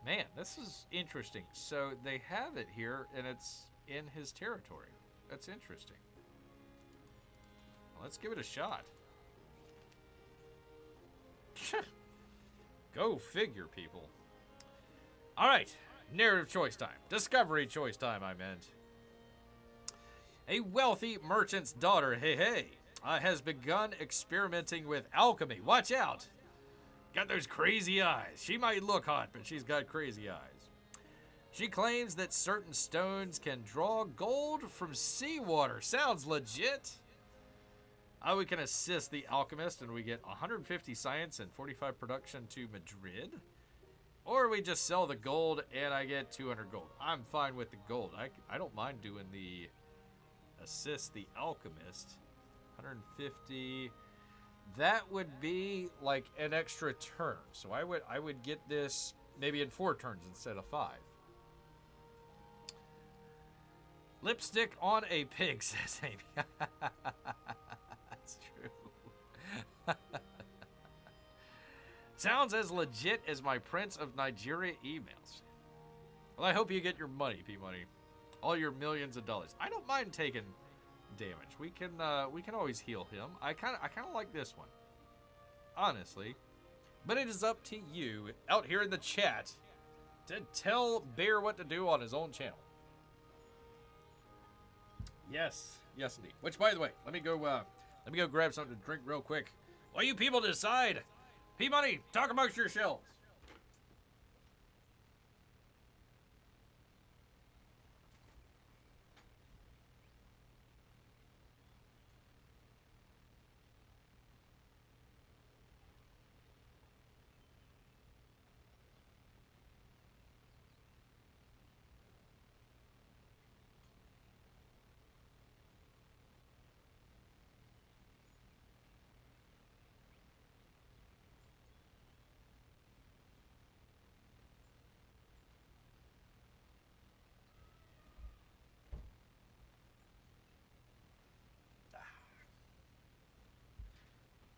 man, this is interesting. So they have it here, and it's in his territory. That's interesting. Well, let's give it a shot. Go figure, people. All right, narrative choice time. Discovery choice time, I meant. A wealthy merchant's daughter, has begun experimenting with alchemy. Watch out. Got those crazy eyes. She might look hot, but she's got crazy eyes. She claims that certain stones can draw gold from seawater. Sounds legit. We can assist the alchemist, and we get 150 science and 45 production to Madrid. Or we just sell the gold, and I get 200 gold. I'm fine with the gold. I don't mind doing the assist the alchemist. 150. That would be like an extra turn. So I would get this maybe in 4 turns instead of 5. Lipstick on a pig, says Amy. That's true. Sounds as legit as my Prince of Nigeria emails. Well, I hope you get your money, P-Money. All your millions of dollars. I don't mind taking damage. We can always heal him. I kind of like this one, honestly. But it is up to you out here in the chat to tell Bear what to do on his own channel. Yes, indeed. Which, by the way, let me go grab something to drink real quick while you people decide. P-Money, talk amongst yourselves.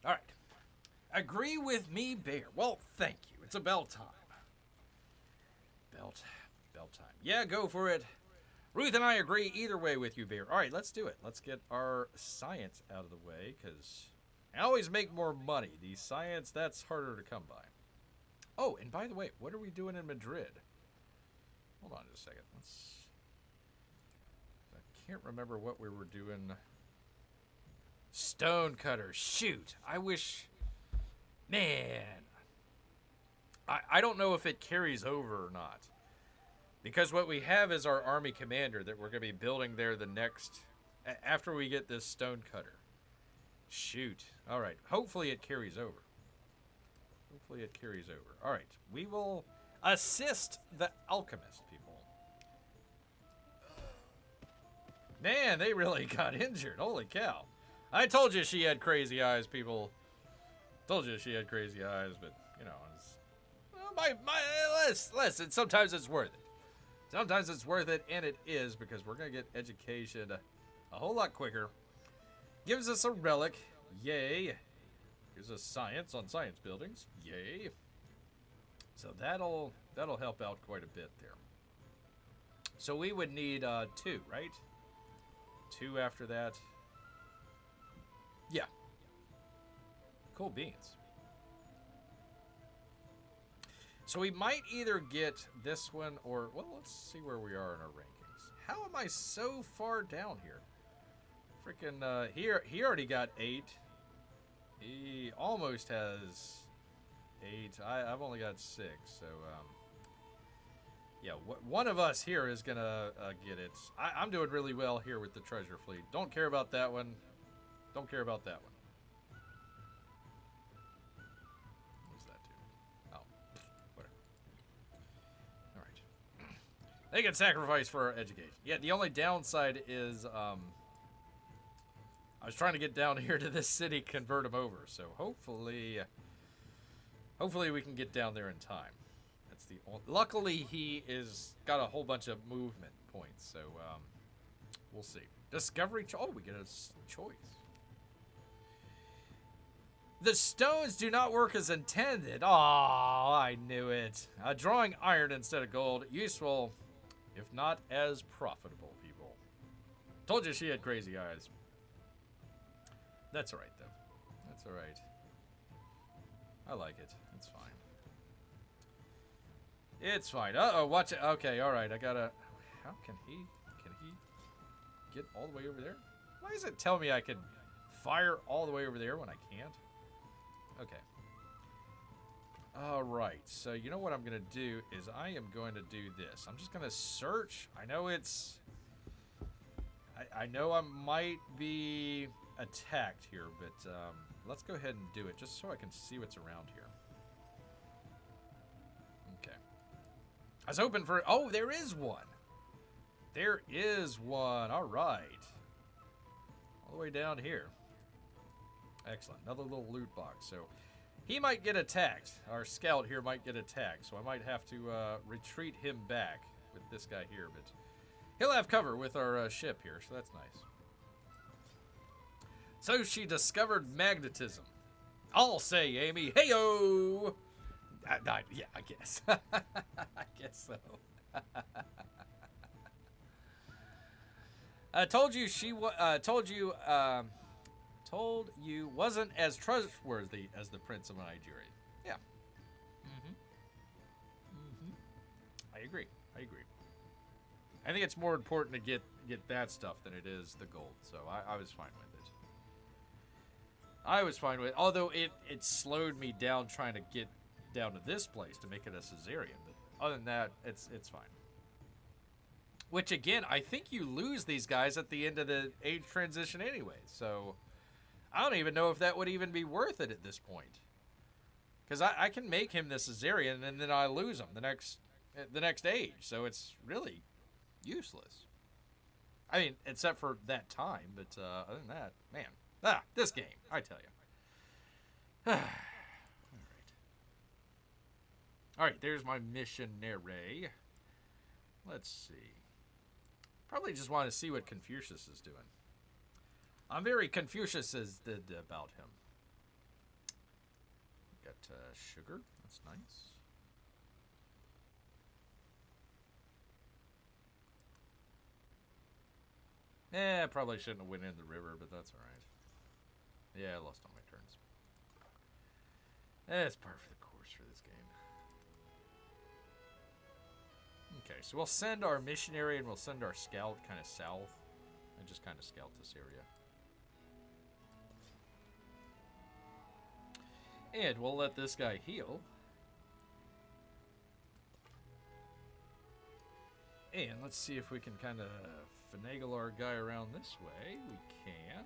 All right. Agree with me, Bear. Well, thank you. It's about time. Belt time. Yeah, go for it. Ruth and I agree either way with you, Bear. All right, let's do it. Let's get our science out of the way, because I always make more money. The science, that's harder to come by. Oh, and by the way, what are we doing in Madrid? Hold on just a second. I can't remember what we were doing Stonecutter. Shoot. I wish... Man. I don't know if it carries over or not. Because what we have is our army commander that we're going to be building there the next... After we get this stonecutter. Shoot. All right. Hopefully it carries over. Hopefully it carries over. All right. We will assist the alchemist, people. Man, they really got injured. Holy cow. I told you she had crazy eyes, people. Told you she had crazy eyes, but, you know, it's... Well, listen, sometimes it's worth it. Sometimes it's worth it, and it is, because we're going to get education a whole lot quicker. Gives us a relic. Yay. Gives us science on science buildings. Yay. So that'll help out quite a bit there. So we would need 2, right? 2 after that. Yeah. Cool beans. So we might either get this one or... Well, let's see where we are in our rankings. How am I so far down here? Freaking, he already got 8. He almost has 8. I've only got 6, so, yeah, one of us here is gonna get it. I'm doing really well here with the treasure fleet. Don't care about that one. Don't care about that one. What does that do? Oh, whatever. All right. They can sacrifice for our education. Yeah, the only downside is, I was trying to get down here to this city, convert them over. So hopefully we can get down there in time. That's the only, luckily he is got a whole bunch of movement points. So we'll see. Discovery. Oh, we get a choice. The stones do not work as intended. Oh, I knew it. Drawing iron instead of gold, useful, if not as profitable. People. Told you she had crazy eyes. That's alright, though. That's alright. I like it. It's fine. It's fine. Uh-oh, watch it. Okay, alright. I gotta... How can he get all the way over there? Why does it tell me I can fire all the way over there when I can't? Okay. Alright, so you know what I'm gonna do is I am going to do this. I'm just gonna search. I know it's... I know I might be... attacked here, but let's go ahead and do it just so I can see what's around here. Okay. I was hoping for... Oh, there is one. There is one. All right. All the way down here. Excellent. Another little loot box. So he might get attacked. Our scout here might get attacked, so I might have to retreat him back with this guy here, but he'll have cover with our ship here, so that's nice. So she discovered magnetism. I'll say, Amy, hey-o! Yeah, I guess. I guess so. Told you wasn't as trustworthy as the Prince of Nigeria. Yeah. I agree. I think it's more important to get that stuff than it is the gold. So I was fine with it. I was fine with it. Although it slowed me down trying to get down to this place to make it a Caesarean. But other than that, it's fine. Which, again, I think you lose these guys at the end of the age transition anyway. So I don't even know if that would even be worth it at this point. Because I can make him the Caesarean and then I lose him the next age. So it's really useless. I mean, except for that time. But other than that, man. This game, I tell you. All right, there's my missionary. Let's see. Probably just want to see what Confucius is doing. I'm very Confucius-ised about him. Got sugar. That's nice. Probably shouldn't have went in the river, but that's all right. Yeah, I lost all my turns. It's par for the course for this game. Okay, so we'll send our missionary and we'll send our scout kind of south and just kind of scout this area. And we'll let this guy heal. And let's see if we can kind of finagle our guy around this way. We can.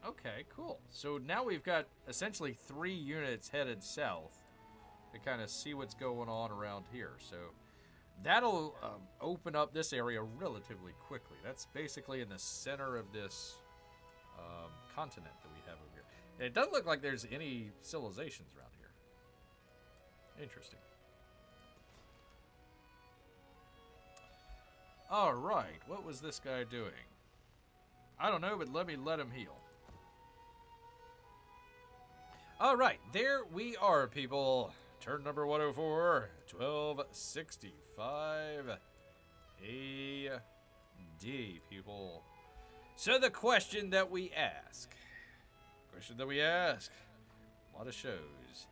Okay, cool. So now we've got essentially 3 units headed south to kind of see what's going on around here. So that'll open up this area relatively quickly. That's basically in the center of this continent that we have over here. And it doesn't look like there's any civilizations around here. Interesting. All right, what was this guy doing? I don't know, but let him heal. All right, there we are, people. Turn number 104, 1265 AD, people. So the question that we ask, a lot of shows.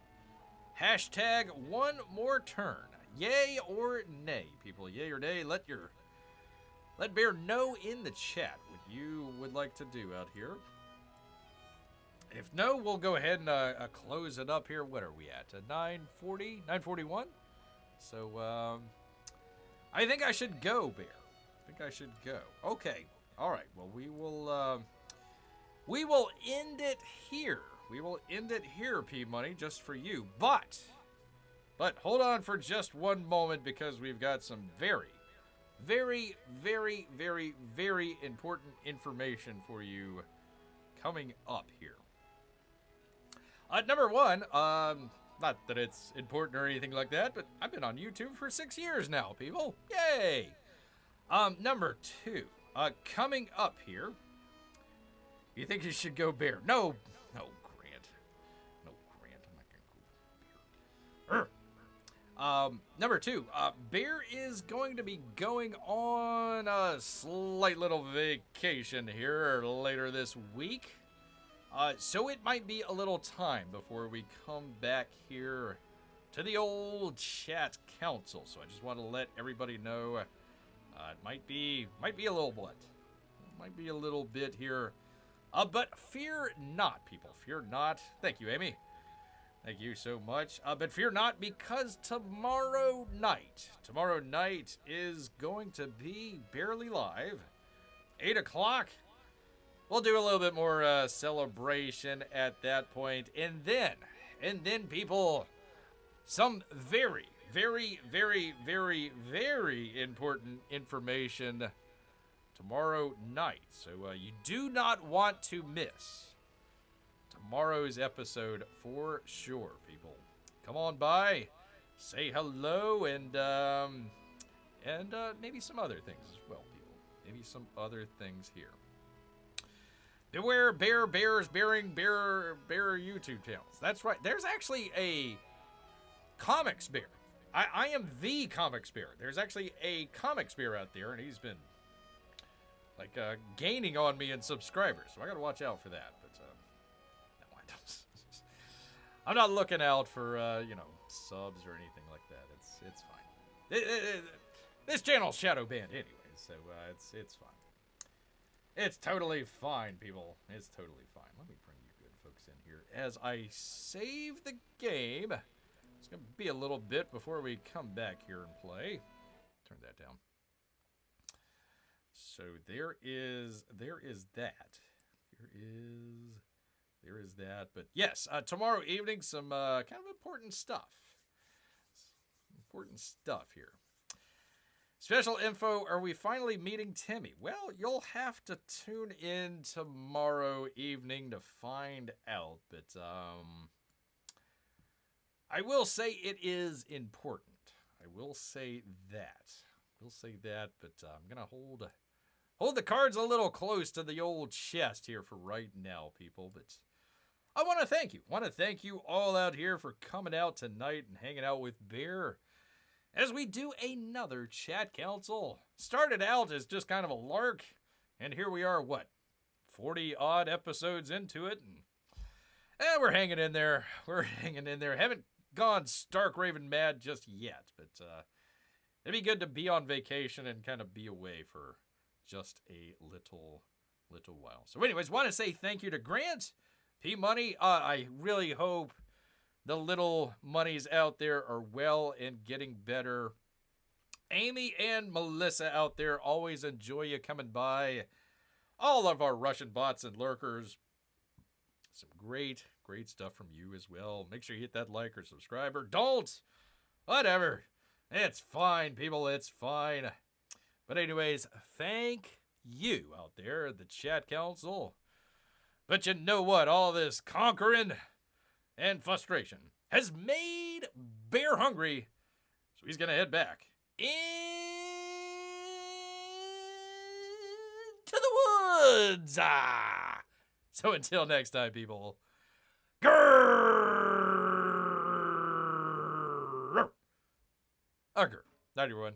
Hashtag one more turn. Yay or nay, people. Yay or nay. Let Bear know in the chat what you would like to do out here. If no, we'll go ahead and close it up here. What are we at? 9:40? 9:41? So, I think I should go, Bear. I think I should go. Okay. All right. Well, we will end it here. We will end it here, P-Money, just for you. But hold on for just one moment because we've got some very, very, very, very, very important information for you coming up here. Number one, not that it's important or anything like that, but I've been on YouTube for 6 years now, people. Yay! Number two, coming up here, you think you should go Bear? No, Grant. No, Grant, I'm not going to go Bear. Number two, Bear is going to be going on a slight little vacation here later this week. So it might be a little time before we come back here to the old chat council. So I just want to let everybody know it might be a little bit. It might be a little bit here. But fear not, people. Fear not. Thank you, Amy. Thank you so much. But fear not, because tomorrow night is going to be barely live. 8 o'clock. We'll do a little bit more celebration at that point. And then, people, some very, very, very, very, very important information tomorrow night. So you do not want to miss tomorrow's episode for sure, people. Come on by, say hello, and maybe some other things as well, people. Maybe some other things here. Beware bears bearing bear YouTube channels. That's right. There's actually a comics bear. I am the comics bear. There's actually a comics bear out there, and he's been like gaining on me in subscribers. So I got to watch out for that. But no, I don't. I'm not looking out for subs or anything like that. It's fine. This channel's shadow banned anyway, so it's fine. It's totally fine, people. It's totally fine. Let me bring you good folks in here as I save the game. It's going to be a little bit before we come back here and play. Turn that down. So there is that. There is that. But yes, tomorrow evening, some kind of important stuff. Important stuff here. Special info, are we finally meeting Timmy? Well, you'll have to tune in tomorrow evening to find out, but I will say it is important. I will say that. But I'm going to hold the cards a little close to the old chest here for right now, people, but I want to thank you. Thank you all out here for coming out tonight and hanging out with Bear as we do another chat council. Started out as just kind of a lark, and here we are, 40 odd episodes into it, and we're hanging in there. Haven't gone stark raving mad just yet, but it'd be good to be on vacation and kind of be away for just a little while. So anyways, want to say thank you to Grant, P-Money. I really hope The little monies out there are well and getting better. Amy and Melissa out there, always enjoy you coming by. All of our Russian bots and lurkers. Some great stuff from you as well. Make sure you hit that like or subscribe, or don't. Whatever. It's fine, people. It's fine. But anyways, thank you out there at the chat council. But you know what? All this conquering and frustration has made Bear hungry. So he's going to head back into the woods. So until next time, people. Grrrrr. Night, everyone.